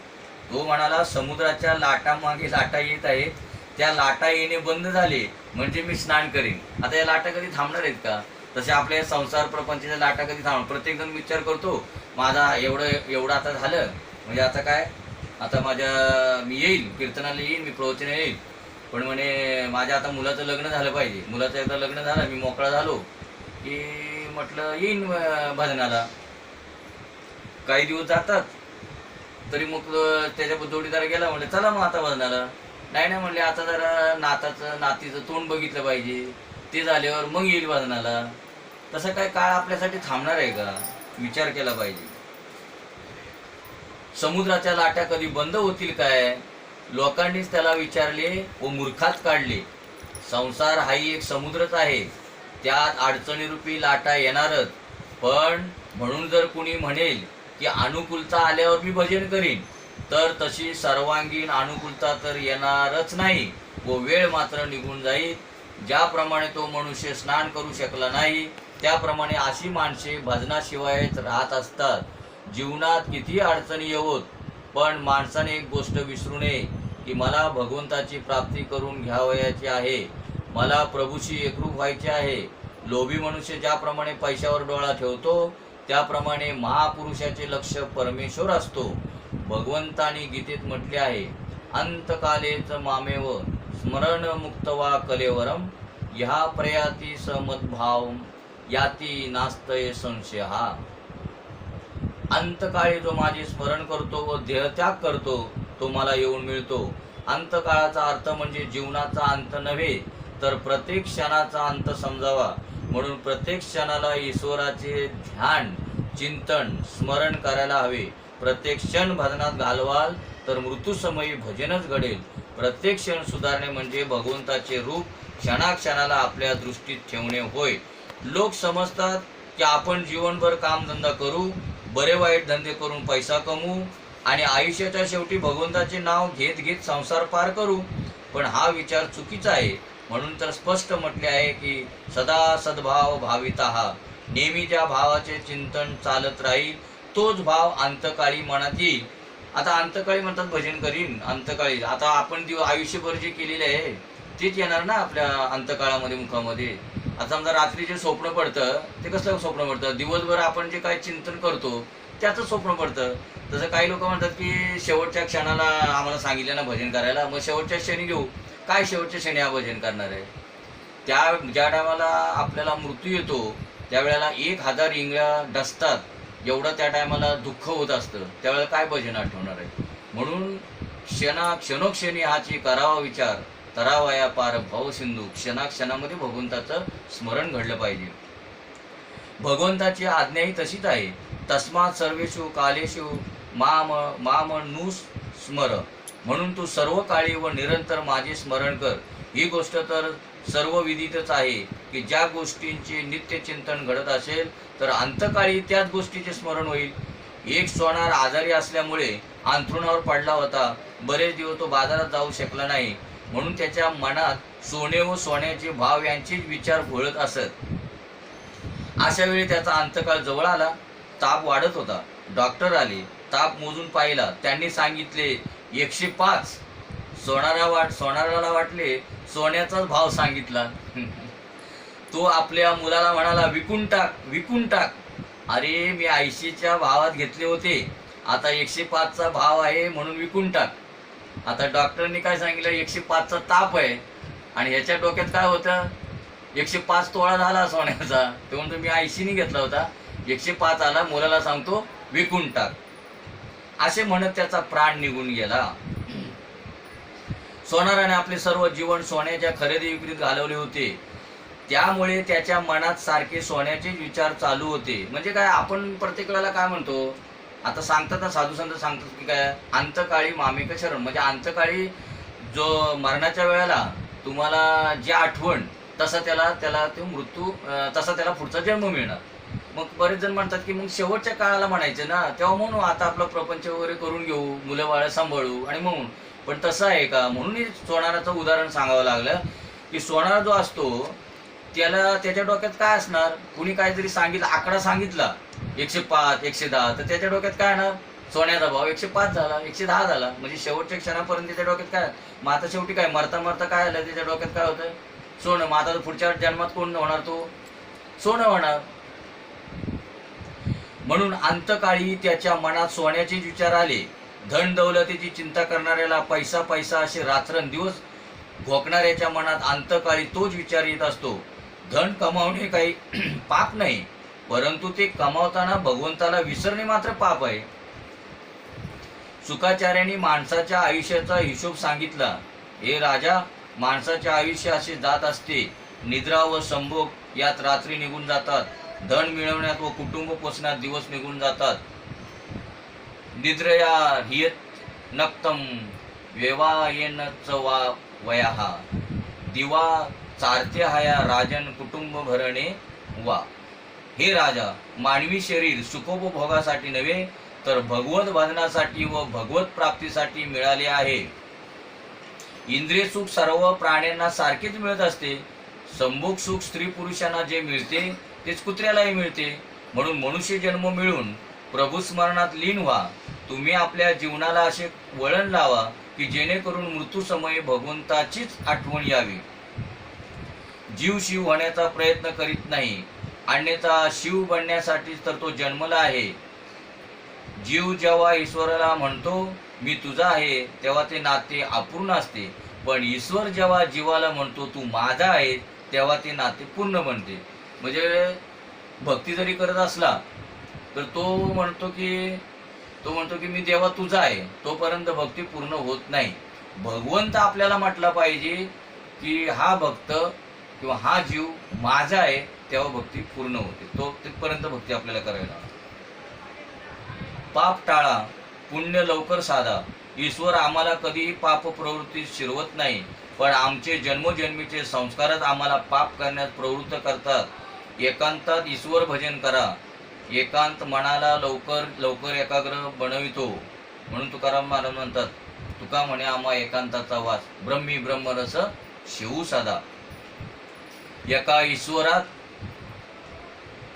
तो म्हणाला, समुद्राच्या लाटामागे लाटा येत आहेत, त्या लाटा येणे बंद झाले म्हणजे मी स्नान करीन. आता या लाटा कधी थांबणार आहेत का? तसे आपल्या संसार प्रपंचाच्या लाटा कधी थांबणार? प्रत्येक जण विचार करतो, माझा एवढं आता झालं म्हणजे आता काय, आता मी येईल कीर्तनाला, येईल मी प्रवचन येईल, पण म्हणे माझ्या आता मुलाचं लग्न झालं पाहिजे. मुलाचं एकदा लग्न झालं, मी मोकळा झालो की म्हटलं येईन भजनाला. काही दिवस जातात तरी मग त्याच्या जोडीदार गेला, म्हणले चला मग आता भजनाला. नाही म्हणले, आता जरा नातीचं तोंड बघितलं पाहिजे, ते झाल्यावर मग येईल भजनाला. तसं काय काळ आपल्यासाठी थांबणार आहे का? विचार केला पाहिजे. समुद्राच्या लाटा कधी बंद होतील काय? लोकांनीच त्याला विचारले व मूर्खात काढले. संसार हाही एक समुद्रच आहे, त्यात अडचणीरूपी लाटा येणारच. पण म्हणून जर कुणी म्हणेल की अनुकूलता आल्यावर मी भजन करीन, तर तशी सर्वांगीण अनुकूलता तर येणारच नाही व वेळ मात्र निघून जाईल. ज्याप्रमाणे तो मनुष्य स्नान करू शकला नाही, त्याप्रमाणे अशी माणसे भजनाशिवायच राहत असतात. जीवनात किती अडचणी येवोत, पण माणसाने एक गोष्ट विसरू नये की मला भगवंताची प्राप्ती करून घ्यावयाची आहे, मला प्रभूशी एकरूप व्हायचे आहे. लोभी मनुष्य ज्याप्रमाणे पैशावर डोळा ठेवतो, त्याप्रमाणे महापुरुषाचे लक्ष परमेश्वर असतो. भगवंतानी गीतेत म्हटले आहे, अंतकालेच मामेव स्मरण मुक्तवा कलेवरम, ह्या प्रयाती समद्भाव याती नास्तय संशय. अंतकाळी जो माझे स्मरण करतो व देहत्याग करतो, तो मला येऊन मिळतो. अंतकाळाचा अर्थ म्हणजे जीवनाचा अंत नव्हे, तर प्रत्येक क्षणाचा अंत समजावा. म्हणून प्रत्येक क्षणाला ईश्वराचे ध्यान, चिंतन, स्मरण करायला हवे. प्रत्येक क्षण भजनात घालवाल तर मृत्यूसमयी भजनच घडेल. प्रत्येक क्षण सुधारणे म्हणजे भगवंताचे रूप क्षणाक्षणाला आपल्या दृष्टीत ठेवणे होय. लोक समजतात की आपण जीवनभर कामधंदा करू, बरे वाईट धंदे करून पैसा कमवू आणि आयुष्याच्या शेवटी भगवंताचे नाव घेत घेत संसार पार करू. पण हा विचार चुकीचा आहे. म्हणून तर स्पष्ट म्हटले आहे की सदा सद्भाव भाविता, नेहमी ज्या भावाचे चिंतन चालत राहील तोच भाव अंतकाळी मनात येईल. आता अंतकाळी म्हणतात भजन करीन, अंतकाळी आता आपण आयुष्यभर जे केलेले आहे तेच येणार ना आपल्या अंतकाळामध्ये, मुखामध्ये. आता समजा रात्री जे स्वप्न पडतं ते कसलं स्वप्न पडतं? दिवसभर आपण जे काही चिंतन करतो त्याचं स्वप्न पडतं. तसं काही लोक म्हणतात की शेवटच्या क्षणाला आम्हाला सांगितलं ना भजन करायला, मग शेवटच्या क्षणी घेऊ. काय शेवटच्या क्षणी हा भजन करणार आहे? ज्या टायमाला आपल्याला मृत्यू येतो त्यावेळेला 1000 इंगळ्या डसतात, एवढं त्या टायमाला दुःख होत असतं. त्यावेळेला काय भजन आठवणार आहे? म्हणून क्षणोक्षणी हाची करावा विचार, तरावया पार भव सिंधू. क्षणाक्षणामध्ये भगवंताचं स्मरण घडलं पाहिजे. भगवंताची आज्ञाही तशीच आहे. तस्मात सर्वेषु कालेषु माम नु स्मर. म्हणून तू सर्व काळी व निरंतर माझे स्मरण कर. ही गोष्ट तर सर्व विदितच आहे की ज्या गोष्टींचे नित्य चिंतन घडत असेल तर अंतकाळी त्याच गोष्टीचे स्मरण होईल. एक सोनार आजारी असल्यामुळे अंथरुणावर पडला होता. बरेच दिवस तो बाजारात जाऊ शकला नाही. म्हणून त्याच्या मनात सोने व सोन्याचे भाव यांचेच विचार घोळत असत. अशा वेळी त्याचा अंतकाळ जवळ आला. ताप वाढत होता. डॉक्टर आले, ताप मोजून पाहिला. त्यांनी सांगितले 105. सोनाराला वाटले सोन्याचाच भाव सांगितला. तो आपल्या मुलाला म्हणाला विकून टाक. अरे मी 80च्या भावात घेतले होते, आता 105चा भाव आहे म्हणून विकून टाक. आता डॉक्टरनी काय सांगितलं? 105चा ताप आहे आणि ह्याच्या डोक्यात काय होतं? 105 तोळा झाला सोन्याचा. तो म्हणतो मी 80नी घेतला होता, 105 आला, मुलाला सांगतो विकून टाक. असे म्हणत त्याचा प्राण निघून गेला. सोनाराने आपले सर्व जीवन सोन्याच्या खरेदी विक्रीत घालवले होते. त्यामुळे त्याच्या मनात सारखे सोन्याचे विचार चालू होते. म्हणजे काय, आपण प्रत्येक वेळेला काय म्हणतो, आता सांगतात ना साधू संत सांगतात की काय, अंतकाळी मामेक शरण. म्हणजे अंतकाळी जो मरणाच्या वेळेला तुम्हाला जे आठवण तसा त्याला तो मृत्यू, तसा त्याला पुढचा जन्म मिळणार. मग बरेच जण म्हणतात की मग शेवटच्या काळाला म्हणायचं ना, तेव्हा म्हणू आता आपला प्रपंच वगैरे करून घेऊ, मुलं बाळ सांभाळू आणि म्हणून. पण तसं आहे का? म्हणून सोनाराचं उदाहरण सांगावं लागलं की सोनार जो असतो त्याला त्याच्या डोक्यात काय असणार? कुणी काहीतरी सांगितलं, आकडा सांगितला 105, 110, तर त्याच्या डोक्यात काय येणार? सोन्याचा भाव 105 झाला, 110 झाला. म्हणजे शेवटच्या क्षणापर्यंत त्याच्या डोक्यात काय? मग आता शेवटी काय, मरता काय आलं त्याच्या डोक्यात? काय होतं? सोनं. मग आता पुढच्या जन्मात कोण होणार? तो सोनं होणार. म्हणून अंतकाळी त्याच्या मनात सोन्याचे विचार आले. धन दौलतीची चिंता करणाऱ्याला पैसा असे रात्रंदिवस घोकणाऱ्याच्या मनात अंतकाळी तोच विचार येत असतो. धन कमावणे काही पाप नाही, परंतु ते कमावताना भगवंताला विसरणे मात्र पाप आहे. शुकाचार्यांनी माणसाच्या आयुष्याचा हिशोब सांगितला. हे राजा, माणसाचे आयुष्य असे जात असते. निद्रा व संभोग यात रात्री निघून जातात. धन मिळवण्यात व कुटुंब पोषणात दिवस निघून जातात. निद्रया हियत नक्तम व्यवायेन च वयाहा दिवा चारते हाया राजन कुटुंब भरणे वा. हे राजा, मानवी शरीर सुखोपभोगासाठी नव्हे तर भगवत भजनासाठी व भगवत प्राप्तीसाठी मिळाले आहे. इंद्रिय सुख सर्व प्राण्यांना सारखेच मिळत असते. संभोग सुख स्त्री पुरुषांना जे मिळते तेच कुत्र्यालाही मिळते. म्हणून मनुष्य जन्म मिळून प्रभू स्मरणात लीन व्हा. तुम्ही आपल्या जीवनाला असे वळण लावा की जेणेकरून मृत्यू समयी भगवंताचीच आठवण यावी. जीव शिव होण्याचा प्रयत्न करीत नाही, अन्यथा शिव बनण्यासाठीच तर तो जन्मला आहे. जीव जेव्हा ईश्वराला म्हणतो मी तुझा आहे, तेव्हा ते नाते अपूर्ण असते. पण ईश्वर जेव्हा जीवाला म्हणतो तू माझा आहे, तेव्हा ते नाते पूर्ण बनते. म्हणजे भक्ती जरी करत असला तर तो म्हणतो की मी देवा तुझा आहे, तोपर्यंत भक्ती पूर्ण होत नाही. भगवंत आपल्याला म्हटला पाहिजे की हा भक्त किंवा हा जीव माझा आहे, तेव्हा भक्ती पूर्ण होते. तो तिथपर्यंत भक्ती आपल्याला करायला. पाप टाळा, पुण्य लवकर साधा. ईश्वर आम्हाला कधीही पाप प्रवृत्ती शिरवत नाही, पण आमचे जन्मोजन्मीचे संस्कारच आम्हाला पाप करण्यास प्रवृत्त करतात. एकांतात ईश्वर भजन करा. एकांत मनाला लवकर लवकर एकाग्र बनवितो. म्हणून तुकाराम महाराज म्हणतात, तुका म्हणे आम्हा एकांताचा वास, ब्रह्मी ब्रह्मरस शिवू साधा. एका ईश्वरात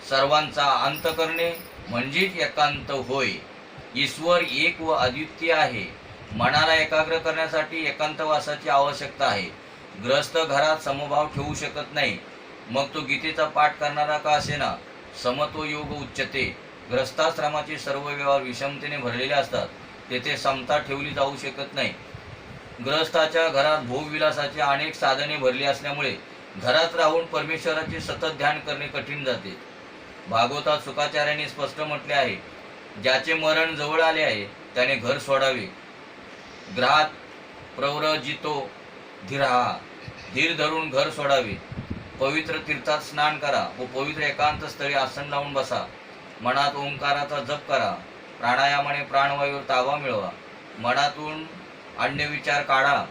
सर्वांचा अंत करणे म्हणजेच एकांत होय. ईश्वर एक व अद्वितीय आहे. मनाला एकाग्र करण्यासाठी एकांतवासाची आवश्यकता आहे. ग्रस्त घरात समभाव ठेवू शकत नाही, मग तो गीतेचा पाठ करणारा का असेना. समत्व योग उच्चते. ग्रस्ताश्रमाचे सर्व व्यवहार विषमतेने भरलेले असतात, तेथे समता ठेवली जाऊ शकत नाही. ग्रस्ताच्या घरात भोगविलासाचे अनेक साधने भरली असल्यामुळे घरात राहून परमेश्वराचे सतत ध्यान करणे कठीण जाते. भागवतात शुकाचार्यांनी स्पष्ट म्हटले आहे, ज्याचे मरण जवळ आले आहे त्याने घर सोडावे. ग्रहात प्रव्रजितो धीरहा. धीर धरून घर सोडावे. पवित्र तीर्थात स्नान करा व पवित्र एकांत स्थळी आसन लावून बसा. मनात ओंकाराचा जप करा. प्राणायामाने प्राणवायूवर ताबा मिळवा. मनातून अन्य विचार काढा.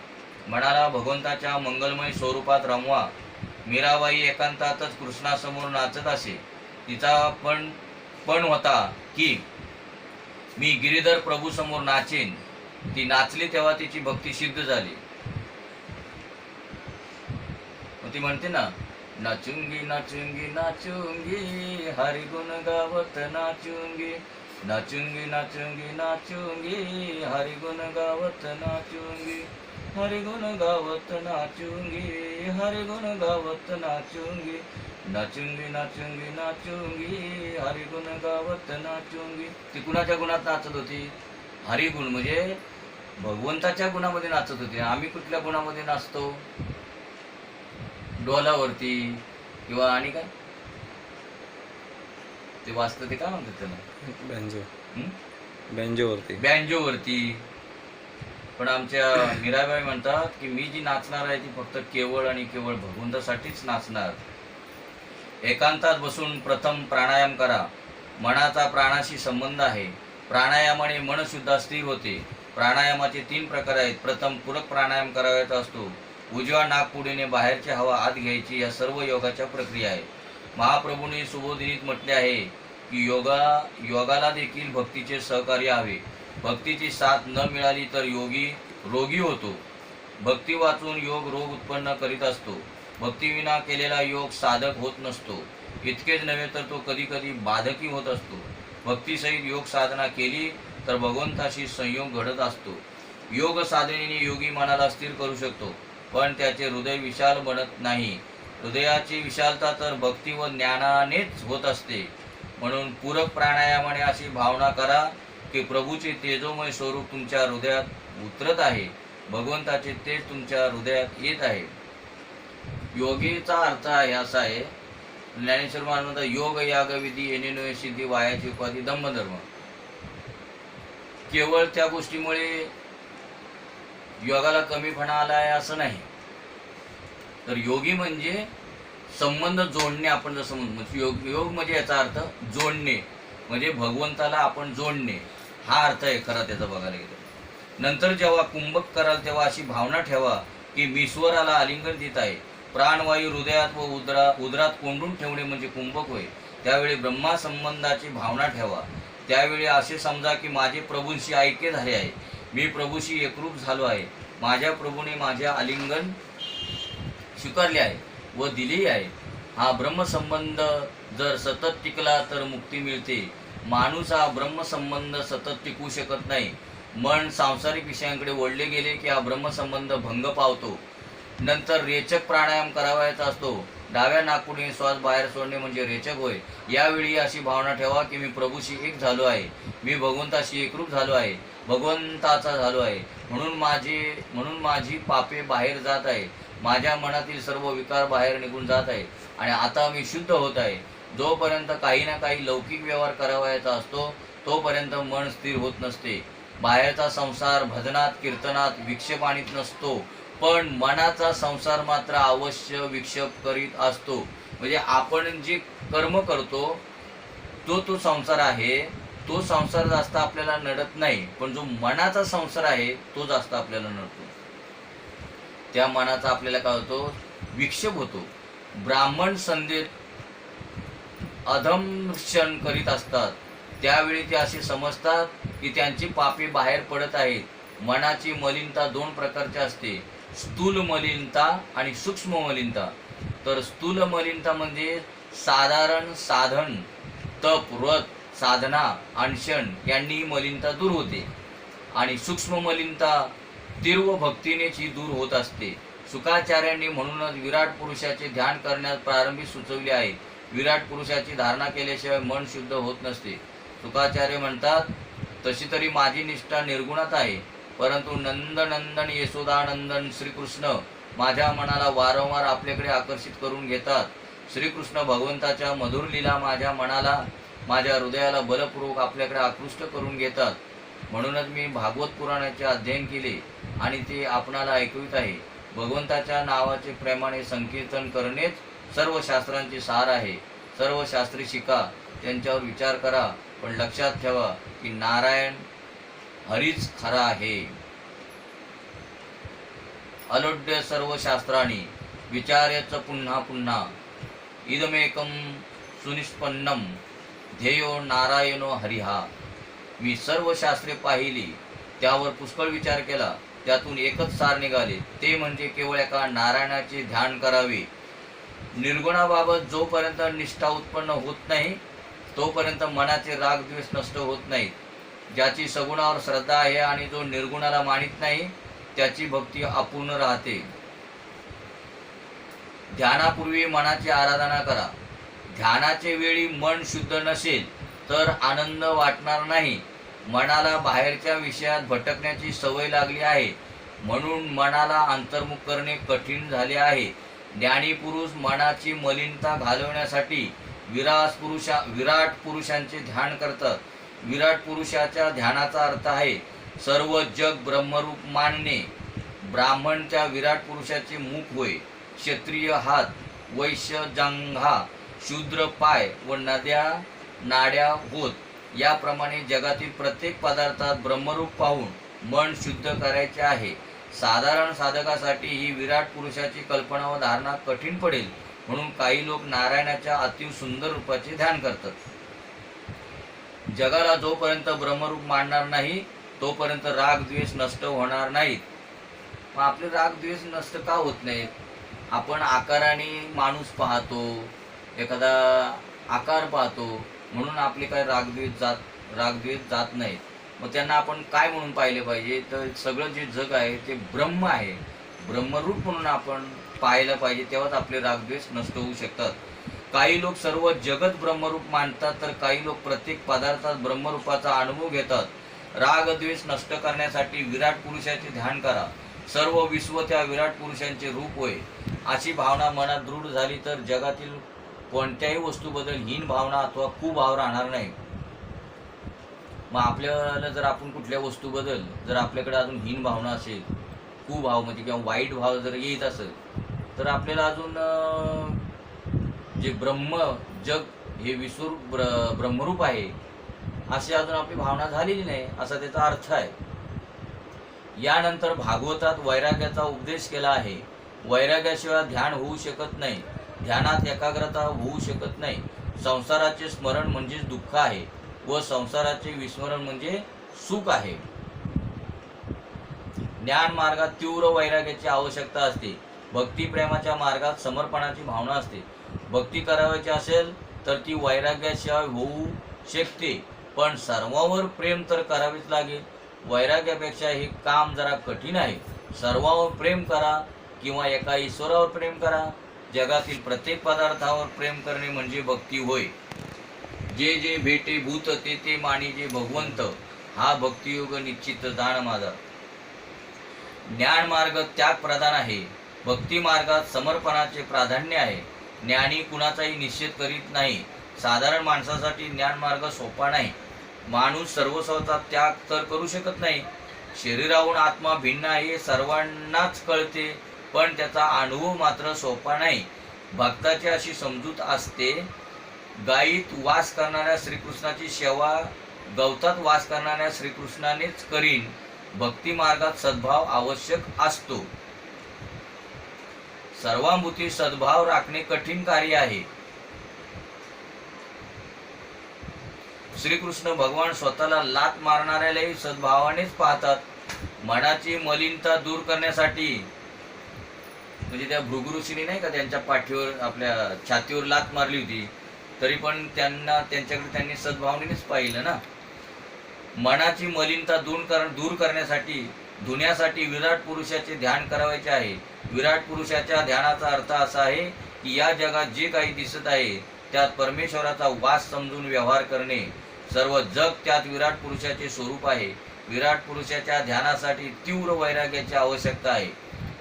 मनाला भगवंताच्या मंगलमय स्वरूपात रमवा. मीराबाई एकांतातच कृष्णासमोर नाचत असे. तिचा पण होता की मी गिरीधर प्रभू समोर नाचेन. ती नाचली तेव्हा तिची भक्ती सिद्ध झाली. ती म्हणते ना, नाचुंगी नाचुंगी नाचुंगी हरि गुण गावत नाचुंगी. नाचुंगी नाचुंगी नाचुंगी हरि गुण गावत नाचुंगी. हरि गुण गावत नाचुंगी. हरि गुण गावत नाचुंगी. नाचुंगी नाचुंगी नाचुंगी हरि गुण गावत नाचुंगी. ती कुणाच्या गुणात नाचत होती? हरिगुण म्हणजे भगवंताच्या गुणामध्ये नाचत होती. आम्ही कुठल्या गुणामध्ये नाचतो? डोलावरती किंवा आणि काय ते वाजतं ते काय म्हणतात त्याला? बँजोवरती. पण आमच्या मीराबाई म्हणतात की मी जी नाचणार आहे ती फक्त केवळ आणि केवळ भगवंतासाठीच नाचणार. एकांतात बसून प्रथम प्राणायाम करा. मनाचा प्राणाशी संबंध आहे. प्राणायामाने मन सुद्धा स्थिर होते. प्राणायामाचे 3 प्रकार आहेत. प्रथम पूरक प्राणायाम करायचा असतो. उजव्या नाकपुडीने बाहेरची हवा आत घ्यायची. या सर्व योगाच्या प्रक्रिया आहेत. महाप्रभूंनी सुबोधिनीत म्हटले आहे की योगाला देखील भक्तीचे सहकार्य हवे. भक्तीची साथ न मिळाली तर योगी रोगी होतो. भक्ती वाचून योग रोग उत्पन्न करीत असतो. भक्तीविना केलेला योग साधक होत नसतो. इतकेच नव्हे तर तो कधी कधी बाधकी होत असतो. भक्तीसहित योग साधना केली तर भगवंताशी संयोग घडत असतो. योग साधनेने योगी मनाला स्थिर करू शकतो, पण त्याचे हृदय विशाल बनत नाही. हृदयाची विशालता तर भक्ती व ज्ञानानेच होत असते. म्हणून पूरक प्राणायामाने अशी भावना करा की प्रभूचे तेजोमय स्वरूप तुमच्या हृदयात उतरत आहे. भगवंताचे तेज तुमच्या हृदयात येत आहे. योगीचा अर्थ आहे असा आहे, ज्ञानेश्वर महाराज म्हणतात, योग याग विधी येणे सिद्धी वायाची उपाधी धम्मधर्म. केवळ त्या गोष्टीमुळे योगाला कमीपणा आला आहे असं नाही. तर योगी म्हणजे संबंध जोडणे. आपण जसं म्हणतो योग म्हणजे याचा अर्थ जोडणे, म्हणजे भगवंताला आपण जोडणे हा अर्थ आहे खरा त्याचा बघायला गेलं. नंतर जेव्हा कुंभक कराल तेव्हा अशी भावना ठेवा की मी ईश्वराला आलिंगन देत आहे. प्राणवायू हृदयात व उदरात कोंडून ठेवणे म्हणजे कुंभक होय. त्यावेळी ब्रह्मा संबंधाची भावना ठेवा. त्यावेळी असे समजा की माझे प्रभूंशी ऐक्य झाले आहे. मी प्रभूशी एकरूप झालो आहे. माझ्या प्रभूने माझे आलिंगन स्वीकारले आहे व दिले आहे. हा ब्रह्मसंबंध जर सतत टिकला तर मुक्ती मिळते. माणूस हा ब्रह्मसंबंध सतत टिकू शकत नाही. मन सांसारिक विषयांकडे ओढले गेले की हा ब्रह्मसंबंध भंग पावतो. नंतर रेचक प्राणायाम करावायचा असतो. डाव्या नाकपुडीने श्वास बाहेर सोडणे म्हणजे रेचक होय. यावेळी अशी भावना ठेवा की मी प्रभूशी एक झालो आहे. मी भगवंताशी एकरूप झालो आहे. भगवंताचा झालो आहे. म्हणून माझी पापे बाहेर जात आहे. माझ्या मनातील सर्व विकार बाहेर निघून जात आहे आणि आता मी शुद्ध होत आहे. जोपर्यंत काही ना काही लौकिक व्यवहार करावायचा असतो तोपर्यंत मन स्थिर होत नसते. बाहेरचा संसार भजनात कीर्तनात विक्षेप आणीत नसतो, पण मनाचा संसार मात्र अवश्य विक्षेप करीत असतो. म्हणजे आपण जे कर्म करतो तो संसार आहे, तो संसार जास्त आपल्याला नडत नाही, पण जो मनाचा संसार आहे तो जास्त आपल्याला नडतो. त्या मनाचा आपल्याला काय होतो, विक्षेप होतो. ब्राह्मण संध्येत अधमर्षण करीत असतात, त्यावेळी ते असे समजतात की त्यांची पापे बाहेर पडत आहेत. मनाची मलिनता दोन प्रकारची असते, स्थूल मलिनता आणि सूक्ष्म मलिनता. तर स्थूल मलिनता म्हणजे साधारण साधन, तप, व्रत, साधना, अनशन यांनी मलिनता दूर होते. आणि सूक्ष्म मलिनता तीव्र भक्तीनेच ही दूर होत असते. शुकाचार्यांनी म्हणूनच विराट पुरुषाचे ध्यान करण्यास प्रारंभी सुचवले आहे. विराट पुरुषाची धारणा केल्याशिवाय मन शुद्ध होत नसते. शुकाचार्य म्हणतात, तशी तरी माझी निष्ठा निर्गुणात आहे, परंतु नंदनंदन यशोदानंदन श्रीकृष्ण माझ्या मनाला वारंवार आपल्याकडे आकर्षित करून घेतात. श्रीकृष्ण भगवंताच्या मधुर लीला माझ्या मनाला, माझ्या हृदयाला बलपूर्वक आपल्याकडे आकृष्ट करून घेतात. म्हणूनच मी भागवत पुराणाचे अध्ययन केले आणि ते आपणाला ऐकवित आहे. भगवंताच्या नावाचे प्रेमाने संकीर्तन करणेच सर्व शास्त्रांचे सार आहे. सर्व शास्त्री शिका, त्यांच्यावर विचार करा, पण लक्षात ठेवा की नारायण हरीच खरा आहे. अलोड्य सर्व शास्त्रांनी विचार्यच पुन्हा पुन्हा, इदमेकम सुनिष्पन्नम ध्येयो नारायणो हरिहा. मी सर्व शास्त्रे पाहिली, त्यावर पुष्कळ विचार केला, त्यातून एकच सार निघाले, ते म्हणजे केवळ एका नारायणाचे ध्यान करावे. निर्गुणाबाबत जोपर्यंत निष्ठा उत्पन्न होत नाही तोपर्यंत मनाचे राग द्वेष नष्ट होत नाहीत. ज्याची सगुणावर श्रद्धा आहे आणि जो निर्गुणाला मानित नाही त्याची भक्ती अपूर्ण राहते. ध्यानापूर्वी मनाची आराधना करा. ध्यानाचे वेळी मन शुद्ध नसेल तर आनंद वाटणार नाही. मनाला बाहेरच्या विषयात भटकण्याची सवय लागली आहे, म्हणून मनाला अंतर्मुख करणे कठीण झाले आहे. ज्ञानी पुरुष मनाची मलिनता घालवण्यासाठी विराट पुरुषांचे ध्यान करतात. विराट पुरुषाच्या ध्यानाचा अर्थ आहे सर्व जग ब्रह्मरूप मानणे. ब्राह्मण त्या विराट पुरुषाचे मुख होय, क्षत्रिय हात, वैश्य जांघा, शूद्र पाय व नद्या नाड्या होत. याप्रमाणे जगातील प्रत्येक पदार्थात ब्रह्मरूप पाहून मन शुद्ध करायचे आहे. साधारण साधकासाठी ही विराट पुरुषाची कल्पना व धारणा कठीण पडेल, म्हणून काही लोक नारायणाच्या अति सुंदर रूपाचे ध्यान करतात. जगाला जोपर्यंत ब्रह्मरूप मानणार नाही तोपर्यंत राग द्वेष नष्ट होणार नाहीत. मग आपले राग द्वेष नष्ट का होत नाहीत? आपण आकाराने माणूस पाहतो, एखादा आकार पाहतो, म्हणून आपले काय रागद्वेष जात नाहीत. मग त्यांना आपण काय म्हणून पाहिले पाहिजे? तर सगळं जे जग आहे ते ब्रह्म आहे, ब्रह्मरूप म्हणून आपण पाहायला पाहिजे, तेव्हाच आपले रागद्वेष नष्ट होऊ शकतात. काही लोक सर्व जगत ब्रह्मरूप मानतात, तर काही लोक प्रत्येक पदार्थात ब्रह्मरूपाचा अनुभव घेतात. रागद्वेष नष्ट करण्यासाठी विराट पुरुषाचे ध्यान करा. सर्व विश्व त्या विराट पुरुषांचे रूप होय, अशी भावना मनात दृढ झाली तर जगातील कोणत्याही वस्तूबद्दल हीन भावना अथवा कुभाव राहणार नाही. मग आपल्याला जर आपण कुठल्या वस्तूबद्दल जर आपल्याकडे अजून हीन भावना असेल, कुभाव म्हणजे किंवा वाईट भाव जर येत असेल, तर आपल्याला अजून जे ब्रह्म जग हे विश्वरूप ब्रह्मरूप आहे अशी अजून आपली भावना झालेली नाही, असा त्याचा अर्थ आहे. यानंतर भागवतात वैराग्याचा उपदेश केला आहे. वैराग्याशिवाय ध्यान होऊ शकत नाही, ध्यानात एकाग्रता होऊ शकत नाही. संसाराचे स्मरण म्हणजेच दुःख आहे व संसाराचे विस्मरण म्हणजे सुख आहे. ज्ञान मार्गात तीव्र वैराग्याची आवश्यकता असते. भक्ती प्रेमाच्या मार्गात समर्पणाची भावना असते. भक्ती करावयाची असेल तर ती वैराग्याशिवाय होऊ शकते, पण सर्वांवर प्रेम तर करावेच लागेल. वैराग्यापेक्षा हे काम जरा कठीण आहे. सर्वांवर प्रेम करा किंवा एका ईश्वरावर प्रेम करा. जगातील प्रत्येक पदार्थावर प्रेम करणे म्हणजे भक्ती होय. जे जे भेटे भूत ते ते मानी जे भगवंत, हा भक्तियोग निश्चित जाण माझा. ज्ञान मार्ग त्याग प्रधान आहे. भक्ती मार्गात समर्पणाचे प्राधान्य आहे. ज्ञानी कुणाचाही निषेध करीत नाही. साधारण माणसासाठी ज्ञान मार्ग सोपा नाही, माणूस सर्वस्वाचा त्याग तर करू शकत नाही. शरीराहून आत्मा भिन्न आहे हे सर्वांनाच कळते, पण त्याचा अनुभव मात्र सोपा नाही. भक्ताची अशी समजूत असते, गायीत वास करणाऱ्या श्रीकृष्णाची सेवा गवतात वास करणाऱ्या श्रीकृष्णानेच करीन. भक्ती मार्गात सद्भाव आवश्यक असतो. सर्वांभूती सद्भाव राखणे कठीण कार्य आहे. श्रीकृष्ण भगवान स्वतःला लात मारणाऱ्यालाही सद्भावानेच पाहतात. मनाची मलिनता दूर करण्यासाठी, म्हणजे त्या भृगुऋषीने नाही का त्यांच्या पाठीवर आपल्या छातीवर लात मारली होती, तरी पण त्यांच्याकडे त्यांनी सद्भावनेच पाहिलं ना. मनाची मलिनता दूर करण्यासाठी धुण्यासाठी विराट पुरुषाचे ध्यान करावायचे आहे. विराट पुरुषाच्या ध्यानाचा अर्थ असा आहे की या जगात जे काही दिसत आहे त्यात परमेश्वराचा वास समजून व्यवहार करणे. सर्व जग त्यात विराट पुरुषाचे स्वरूप आहे. विराट पुरुषाच्या ध्यानासाठी तीव्र वैराग्याची आवश्यकता आहे.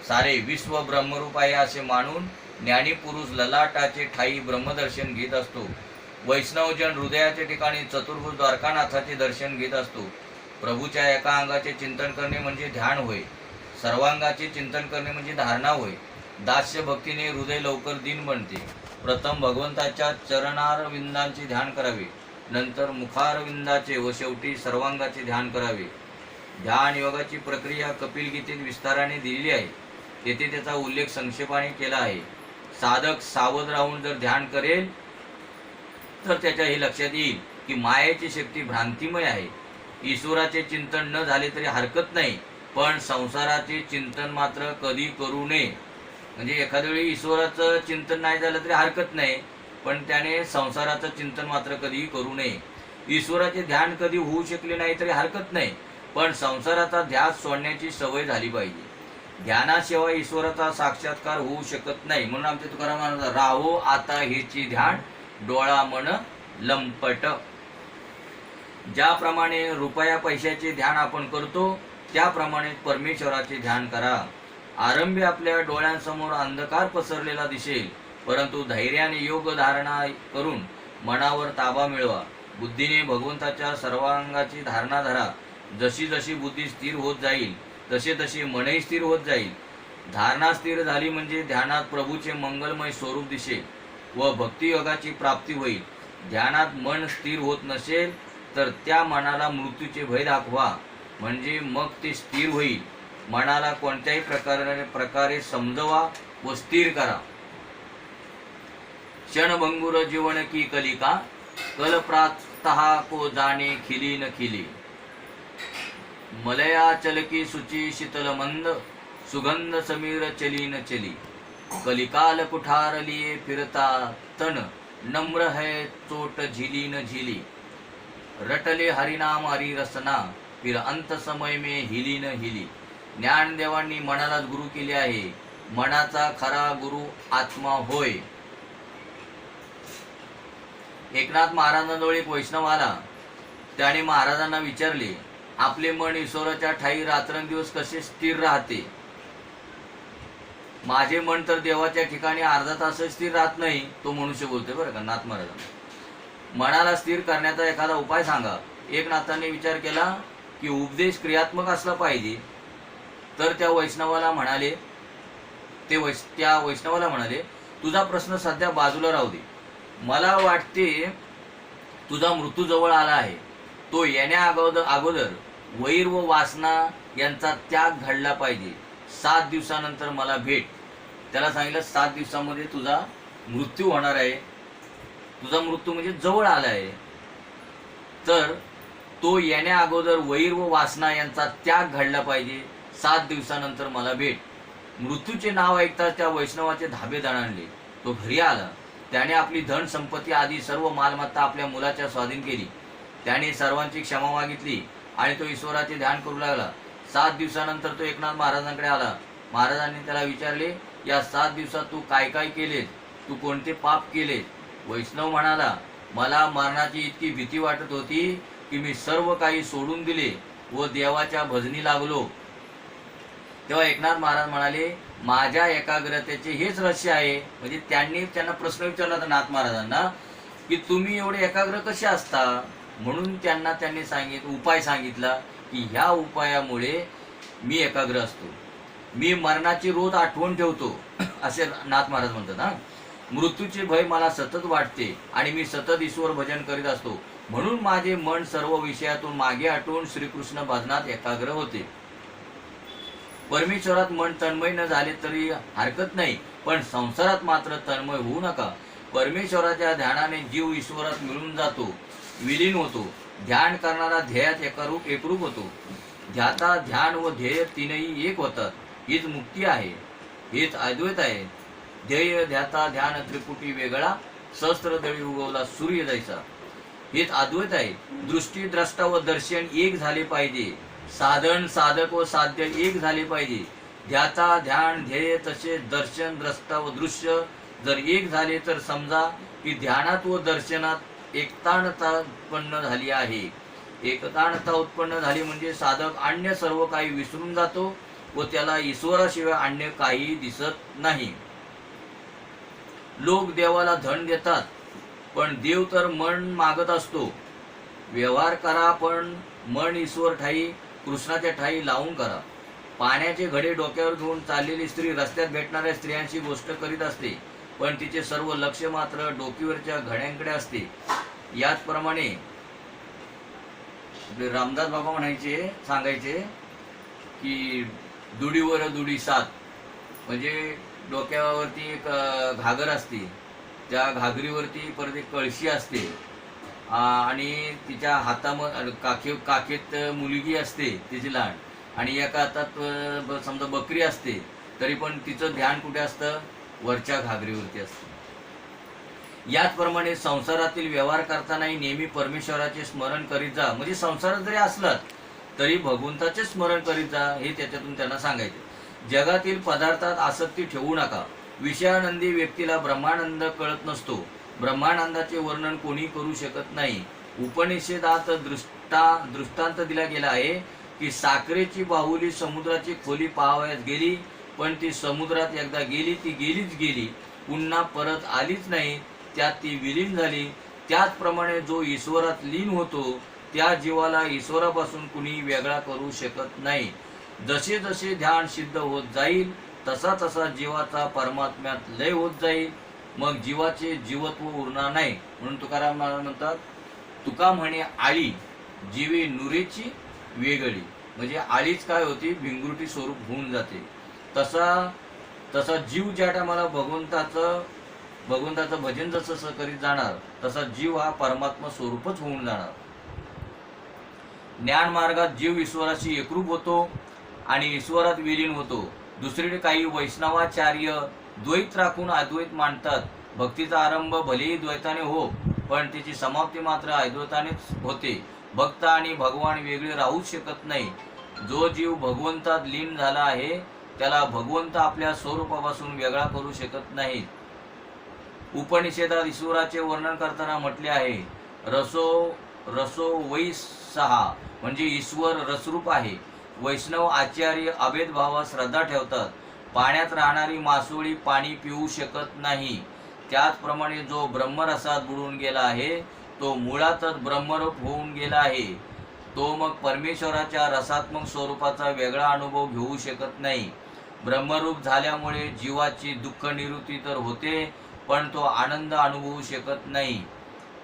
सारे विश्व ब्रह्मरूप आहे असे मानून ज्ञानी पुरुष ललाटाचे ठाई ब्रह्मदर्शन घेत असतो. वैष्णवजन हृदयाच्या ठिकाणी चतुर्भुज द्वारकानाथाचे दर्शन घेत असतो. प्रभूच्या एका अंगाचे चिंतन करणे म्हणजे ध्यान होय. सर्वांगाचे चिंतन करणे म्हणजे धारणा होय. दास्य भक्तीने हृदय लवकर दीन बनते. प्रथम भगवंताच्या चरणारविंदांचे ध्यान करावे, नंतर मुखारविंदाचे व शेवटी सर्वांगाचे ध्यान करावे. ध्यान योगाची प्रक्रिया कपिल गीतेत विस्ताराने दिलेली आहे. तेथे त्याचा उल्लेख संक्षेपाने केला आहे. साधक सावध राहून जर ध्यान करेल तर त्याच्या हे लक्षात येईल की मायेची शक्ती भ्रांतिमय आहे. ईश्वराचे चिंतन न झाले तरी हरकत नाही, पण संसाराचे चिंतन मात्र कधी करू नये. म्हणजे एखाद्या वेळी ईश्वराचं चिंतन नाही झालं तरी हरकत नाही, पण त्याने संसाराचं चिंतन मात्र कधीही करू नये. ईश्वराचे ध्यान कधी होऊ शकले नाही तरी हरकत नाही, पण संसाराचा ध्यास सोडण्याची सवय झाली पाहिजे. ध्यानाशिवाय ईश्वराचा साक्षात्कार होऊ शकत नाही. म्हणून आमचे तुकाराम म्हणतात, राहो आता हेची ध्यान डोळा मन लंपट. ज्याप्रमाणे रुपया पैशाचे ध्यान आपण करतो त्याप्रमाणे परमेश्वराचे ध्यान करा. आरंभी आपल्या डोळ्यांसमोर अंधकार पसरलेला दिसेल, परंतु धैर्याने योग धारणा करून मनावर ताबा मिळवा. बुद्धीने भगवंताच्या सर्वांगाची धारणा धरा. जशी जशी बुद्धी स्थिर होत जाईल तसे तसे मनही स्थिर होत जाईल. धारणा स्थिर झाली म्हणजे ध्यानात प्रभूचे मंगलमय स्वरूप दिसेल व भक्तियोगाची प्राप्ती होईल. ध्यानात मन स्थिर होत नसेल तर त्या मनाला मृत्यूचे भय दाखवा, म्हणजे मग ते स्थिर होईल. मनाला कोणत्याही प्रकारे समजवा व स्थिर करा. क्षणभंगुर जीवन की कलिका, कल प्रातः को जाने खिली न खिली. मलया चलकी सुची शीतल मंद, सुगंध समीर चली न चली. कलिकाल कुठार लिए फिरता तन, नम्र है चोट झिली न झिली. रटले हरिनाम हरि रसना, फिर अंत समय में हिली न हिली. ज्ञानदेवांनी मनालाच गुरु केले आहे. मनाचा खरा गुरु आत्मा होय. एकनाथ महाराजांजवळ एक वैष्णव आला. त्याने महाराजांना विचारले, आपले मन ईश्वराच्या ठाई रात्रंदिवस कसे स्थिर राहते? माझे मन तर देवाच्या ठिकाणी अर्धा तास स्थिर राहत नाही. तो मनुष्य बोलतोय बरं का, नाथ महाराज. मनाला स्थिर करण्याचा एखादा उपाय सांगा. एक नाथाने विचार केला की उपदेश क्रियात्मक असला पाहिजे. तर त्या वैष्णवाला म्हणाले, तुझा प्रश्न सध्या बाजूला राहू दे. मला वाटते तुझा मृत्यू जवळ आला आहे. तो येण्या अगोदर वैर व वासना यांचा त्याग घडला पाहिजे. 7 दिवसानंतर मला भेट. त्याला सांगितलं 7 दिवसामध्ये तुझा मृत्यू होणार आहे. तुझा मृत्यू म्हणजे जवळ आला आहे. तर तो येण्या अगोदर वैर व वासना यांचा त्याग घडला पाहिजे. 7 दिवसानंतर मला भेट. मृत्यूचे नाव ऐकताच त्या वैष्णवाचे धाबे दणाणले. तो घरी आला. त्याने आपली धन संपत्ती आदी सर्व मालमत्ता आपल्या मुलाच्या स्वाधीन केली. त्याने सर्वांची क्षमा मागितली आणि तो ईश्वराचे ध्यान करू लागला. 7 दिवसानंतर तो एकनाथ महाराजांकडे आला. महाराजांनी त्याला विचारले, या 7 दिवसात तू काय काय केलेस? तू कोणते पाप केलेस? वैष्णव म्हणाला, मला मरणाची इतकी भीती वाटत होती की मी सर्व काही सोडून दिले व देवाच्या भजनी लागलो. तेव्हा एकनाथ महाराज म्हणाले, माझ्या एकाग्रतेचे हेच रहस्य आहे. म्हणजे त्यांना प्रश्न विचारला होता नाथ महाराजांना की तुम्ही एवढे एकाग्र कसे असता? म्हणून त्यांनी उपाय सांगितला की ह्या उपायामुळे मी एकाग्र असतो, मी मरणाची रोज आठवण ठेवतो असे नाथ महाराज म्हणतात. मृत्यूचे भय मला सतत वाटते आणि मी सतत ईश्वर भजन करीत असतो, म्हणून माझे मन सर्व विषयातून मागे हटवून श्रीकृष्ण भजनात एकाग्र होते. परमेश्वरात मन तन्मय न झाले तरी हरकत नाही, पण संसारात मात्र तन्मय होऊ नका. परमेश्वराच्या ध्यानाने जीव ईश्वरात मिळून जातो, विलीन होतो. ध्यान करणारा ध्येयात एकरूप होतो. ध्याता, ध्यान व ध्येय तीनही एक होतात. हीच मुक्ती आहे, हेच अद्वैत आहे. ध्येय ध्याता ध्यान त्रिपुटी वेगळा, सहस्त्रदळी उगवला सूर्य जैसा. हेच अद्वैत आहे. दृष्टी, द्रष्टा व दर्शन एक झाले पाहिजे. साधन, साधक व साध्य एक झाले पाहिजे. ध्याता, ध्यान, ध्येय तसेच दर्शन, द्रष्टा व दृश्य जर एक झाले तर समजा की ध्यानात व दर्शनात एकताणता उत्पन्न झाली आहे. एकताणता उत्पन्न झाली म्हणजे साधक अन्य सर्व काही विसरून जातो व त्याला ईश्वराशिवाय अन्य काही दिसत नाही. लोक देवाला धन देतात, पण देव तर मन मागत असतो. व्यवहार करा, पण मन ईश्वर ठाई, कृष्णाच्या ठाई लावून करा. पाण्याचे घडे डोक्यावर घेऊन चाललेली स्त्री रस्त्यात भेटणाऱ्या स्त्रियांची गोष्ट करीत असते, पण तिचे सर्व लक्ष मात्र डोकीवरच्या घड्यांकडे असते. याचप्रमाणे रामदास बाबा सांगायचे की दुडीवर दुडी सात, म्हणजे डोक्यावरती एक घागर असते, त्या घागरीवरती परत एक कळशी असते आणि तिच्या हातामध्ये काखेत मुलगी असते तिची लहान, आणि एका हातात समजा बकरी असते, तरी पण तिचं ध्यान कुठे असतं? वरच्या घागरीवरती असतं. याचप्रमाणे संसारातील व्यवहार करतानाही नेहमी परमेश्वराचे स्मरण करीत जा. म्हणजे संसारात जरी असलात तरी भगवंताचे स्मरण करीत जा, हे त्याच्यातून त्यांना सांगायचे. जगातील पदार्थात आसक्ती ठेवू नका. विषयानंदी व्यक्तीला ब्रह्मानंद कळत नसतो. ब्रह्मानंदाचे वर्णन कोणी करू शकत नाही. उपनिषेधात दृष्टांत दिला गेला आहे की साखरेची बाहुली समुद्राची खोली पाहावयास गेली, पण ती समुद्रात एकदा गेली ती गेलीच गेली, पुन्हा परत आलीच नाही, त्यात ती विलीन झाली. त्याचप्रमाणे जो ईश्वरात लीन होतो त्या जीवाला ईश्वरापासून कुणी वेगळा करू शकत नाही. जसे जसे ध्यान सिद्ध होत जाईल तसा तसा जीवाचा परमात्म्यात लय होत जाईल, मग जीवाचे जीवत्व उरणार नाही. म्हणून तुकाराम महाराज म्हणतात, तुका म्हणे आळी जीवे नुरेची वेगळी. म्हणजे आळीच काय होती? भिंगुरटी स्वरूप होऊन जाते. तसा जीव ज्या टायमाला भगवंताचं भजन जसं करीत जाणार तसा जीव हा परमात्मा स्वरूपच होऊन जाणार. ज्ञान मार्गात जीव ईश्वराशी एकरूप होतो आणि ईश्वरात विलीन होतो. दुसरीकडे काही वैष्णवाचार्य द्वैत राखून अद्वैत मांडतात. भक्तीचा आरंभ भलेही द्वैताने हो, पण त्याची समाप्ती मात्र अद्वैतानेच होते. भक्त आणि भगवान वेगळे राहूच शकत नाही. जो जीव भगवंतात लीन झाला आहे त्याला भगवंत आपल्या स्वरूपापासून वेगळा करू शकत नाही. उपनिषेधात ईश्वराचे वर्णन करताना म्हटले आहे, रसो वै सहा, म्हणजे ईश्वर रसरूप आहे. वैष्णव आचार्य अभेद भावात श्रद्धा ठेवतात. पाण्यात राहणारी मासोळी पाणी पिऊ शकत नाही. त्याचप्रमाणे जो ब्रह्मरसात बुडून गेला आहे तो मुळातच ब्रह्मरूप होऊन गेला आहे. तो मग परमेश्वराच्या रसात्मक स्वरूपाचा वेगळा अनुभव घेऊ शकत नाही. ब्रह्मरूप झाल्यामुळे जीवाची दुःख निवृत्ती तर होते, पण तो आनंद अनुभवू शकत नाही.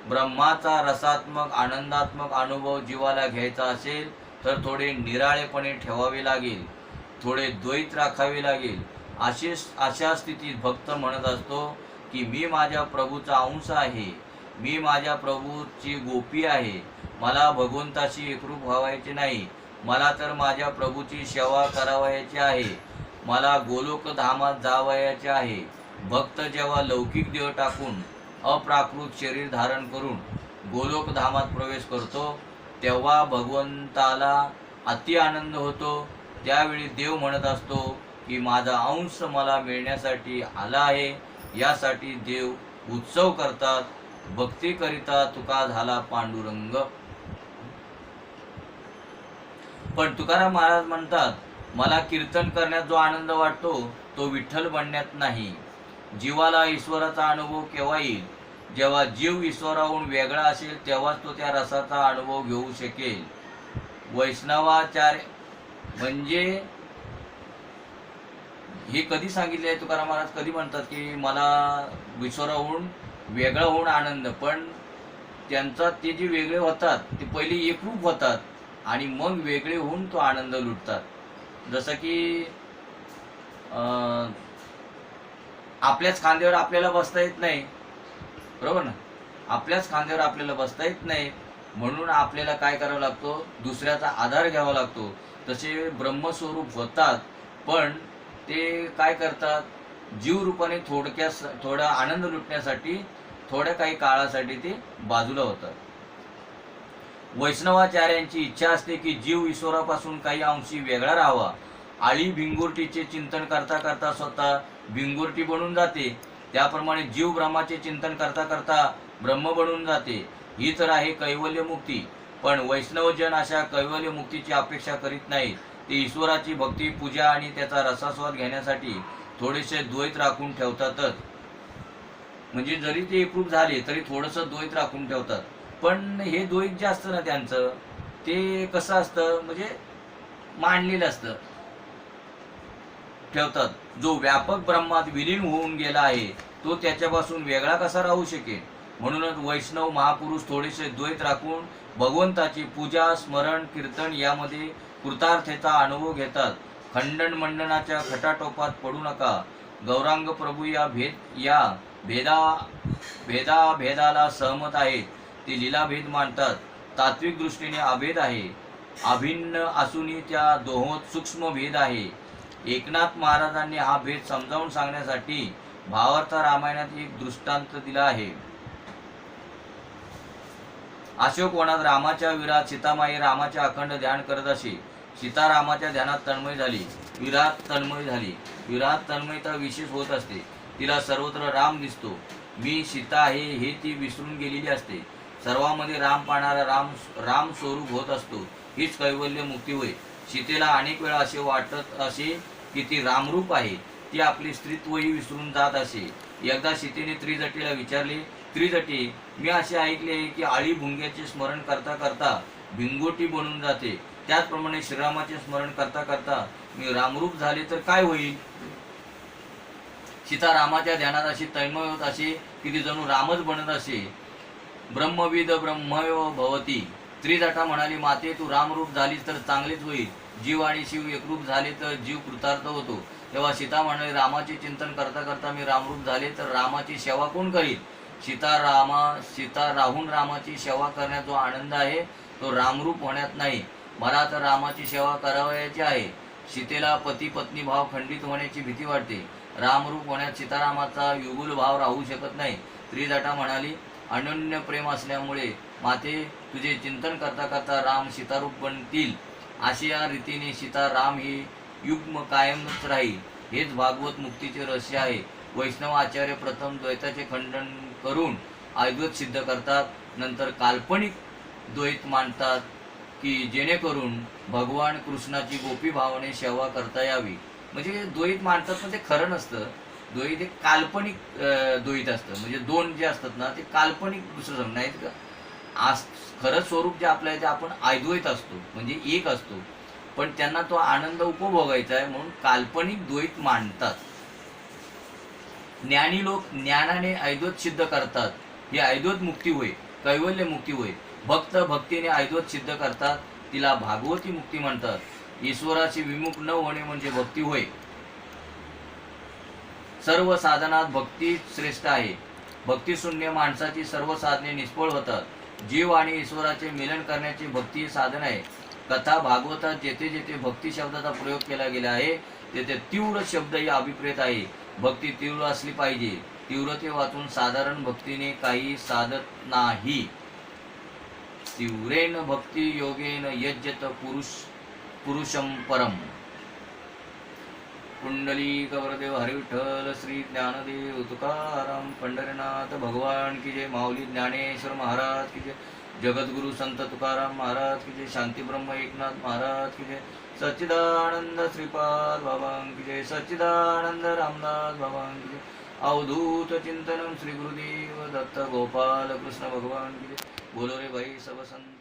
ब्रह्माचा रसात्मक आनंदात्मक अनुभव जीवाला घ्यायचा असेल तर थोडे निराळेपणे ठेवावे लागेल, थोडे द्वैत राखावे लागेल. अशा स्थितीत भक्त म्हणत असतो की मी माझ्या प्रभूचा अंश आहे, मी माझ्या प्रभूची गोपी आहे, मला भगवंताशी एकरूप व्हावायचे नाही, मला तर माझ्या प्रभूची सेवा करावयाची आहे, मला गोलोक धामात जावयाचे आहे. भक्त जेव्हा लौकिक देह टाकून अप्राकृत शरीर धारण करून गोलोक धामात प्रवेश करतो तेव्हा भगवंताला अति आनंद होतो. त्यावेळी देव म्हणत असतो की माझा अंश मला मिळण्यासाठी आला आहे. यासाठी देव उत्सव करतात. भक्ती करिता तुका झाला पांडुरंग. पण तुकाराम महाराज म्हणतात, मला कीर्तन करण्यात जो आनंद वाटतो तो विठ्ठल बनण्यात नाही. जीवाला ईश्वराचा अनुभव केव्हा येईल? जेव्हा जीव ईश्वराहून वेगळा असेल तेव्हाच तो त्या रसाचा अनुभव घेऊ शकेल. वैष्णवाचार्य म्हणजे हे कधी सांगितले आहे तुकाराम महाराज? कधी म्हणतात की मला ईश्वराहून वेगळा होऊन आनंद, पण त्यांचा ते जे वेगळे होतात ते पहिले एकरूप होतात आणि मग वेगळे होऊन तो आनंद लुटतात. जसं की आपल्याच खांद्यावर आपल्याला बसता येत नाही, बरोबर ना? आपल्याच खांद्यावर आपल्याला बसता येत नाही, म्हणून आपल्याला काय करावं लागतो? दुसऱ्याचा आधार घ्यावा लागतो. तसे ब्रह्मस्वरूप होतात, पण ते काय करतात? जीवरूपाने थोडा आनंद लुटण्यासाठी थोड्या काही काळासाठी ते बाजूला होतात. वैष्णवाचार्यांची इच्छा असते की जीव ईश्वरापासून काही अंशी वेगळा राहावा. आळी भिंगुरटीचे चिंतन करता करता स्वतः भिंगुरटी बनून जाते, त्याप्रमाणे जीव ब्रह्माचे चिंतन करता करता ब्रह्म बनून जाते. ही तर आहे कैवल्य मुक्ती. पण वैष्णवजन अशा कैवल्य मुक्तीची अपेक्षा करीत नाहीत. ते ईश्वराची भक्ती, पूजा आणि त्याचा रसास्वाद घेण्यासाठी थोडेसे द्वैत राखून ठेवतातच. म्हणजे जरी ते एकरूप झाले तरी थोडंसं द्वैत राखून ठेवतात. पण हे द्वैत जे असतं ना त्यांचं, ते कसं असतं? म्हणजे मांडलेलं असतं, ठेवतात. जो व्यापक ब्रह्मात विलीन होऊन गेला आहे तो त्याच्यापासून वेगळा कसा राहू शकेल? म्हणूनच वैष्णव महापुरुष थोडेसे द्वैत राखून भगवंताची पूजा, स्मरण, कीर्तन यामध्ये कृतार्थतेचा अनुभव घेतात. खंडन मंडनाच्या खटाटोपात पडू नका. गौरांग प्रभू या भेदाला सहमत आहेत. ते लीलाभेद मानतात. तात्विक दृष्टीने अभेद आहे. अभिन्न असूनही त्या दोहोत सूक्ष्म भेद आहे. एकनाथ महाराजांनी हा भेद समजावून सांगण्यासाठी भावार्थ रामायणात एक दृष्टांत दिला आहे. अशोक वनात रामाच्या विरात सीतामाई रामाचे अखंड ध्यान करत असे. सीता रामाच्या ध्यानात तन्मय झाली, विरात तन्मय झाली. विरात तन्मयता विशेष होत असते. तिला सर्वत्र राम दिसतो. मी सीता आहे हे ती विसरून गेलेली असते. सर्वांमध्ये राम पाहणारा राम स्वरूप होत असतो. हीच कैवल्य मुक्ती होय. सीतेला अनेक वेळा असे वाटत असे की ती रामरूप आहे. ती आपले स्त्रीत्वही विसरून जात असे. एकदा सीतेने त्रिजटीला विचारले, त्रिजटी, मी असे ऐकले की आळी भुंग्याचे स्मरण करता करता भिंगोटी बनून जाते. त्याचप्रमाणे श्रीरामाचे स्मरण करता करता मी रामरूप झाले तर काय होईल? सीता रामाच्या ध्यानात अशी तन्मय होत असे की ती जणू रामच बनत असे. ब्रह्मविद ब्रह्मयो भवती. त्रिजटा म्हणाली, माते तू रामरूप झालीस तर चांगलेच होईल. जीव आणि शिव एकरूप झाले तर जीव कृतार्थ होतो. तेव्हा सीता म्हणाली, रामाचे चिंतन करता करता मी रामरूप झाले तर रामाची सेवा कोण करील? सीता राहून रामाची सेवा करण्यात जो आनंद आहे तो रामरूप होण्यात नाही. मला तर रामाची सेवा करावयाची आहे. सीतेला पती पत्नी भाव खंडित होण्याची भीती वाटते. रामरूप होण्यात सीतारामाचा युगुल भाव राहू शकत नाही. त्रिजटा म्हणाली, अनन्य प्रेम असल्यामुळे माते तुझे चिंतन करता करता राम सीतारूप बनतील. अशा रीतीने सीता राम ही युग्म कायमच राहील. हेच भागवत मुक्तीचे रहस्य आहे. वैष्णव आचार्य प्रथम द्वैताचे खंडन करून अद्वैत सिद्ध करतात, नंतर काल्पनिक द्वैत मांडतात की जेणेकरून भगवान कृष्णाची गोपी भावाने सेवा करता यावी. म्हणजे द्वैत मांडतात पण ते खरं नसतं. द्वैत एक काल्पनिक द्वैत असतं. म्हणजे दोन जे असतात ना ते काल्पनिक दुसरं नाहीत का. आज खरं स्वरूप जे आपलं आहे ते आपण अद्वैत असतो, म्हणजे एक असतो, पण त्यांना तो आनंद उपभोगायचा आहे म्हणून काल्पनिक द्वैत मांडतात. ज्ञानी लोक ज्ञानाने अद्वैत सिद्ध करतात. ही अद्वैत मुक्ती होय, कैवल्य मुक्ती होय. भक्त भक्तीने अद्वैत सिद्ध करतात, तिला भागवती मुक्ती म्हणतात. ईश्वराशी विमुख न होणे म्हणजे भक्ती होय. सर्व साधनात भक्ती श्रेष्ठ आहे. भक्तिशून्य माणसाची सर्व साधने निष्फळ होतात. जीव आणि ईश्वराचे मिलन करण्याचे भक्ती हे साधन आहे. कथा भागवतात जेथे जेथे भक्ती शब्दाचा प्रयोग केला गेला आहे तेथे तीव्र शब्द ही अभिप्रेत आहे. भक्ती तीव्र असली पाहिजे. तीव्रते वाचून साधारण भक्तीने काही साधत नाही. तीव्रेन भक्ती योगेन यज्जत पुरुषम परम. कुंडली कवरदेव हरी विठ्ठल श्री ज्ञानदेव तुकाराम पंढरीनाथ भगवान की जय. माऊली ज्ञानेश्वर महाराज की जय. जगद्गुरु संत तुकाराम महाराज की जय. शांती ब्रह्म एकनाथ महाराज की जय. सच्चिदानंद श्रीपाद बाबा की जय. सच्चिदानंद रामदास बाबा की जय. अवधूत चिंतनम श्री गुरुदेव दत्त गोपाल कृष्ण भगवान की जय। बोलो रे भाई सब संत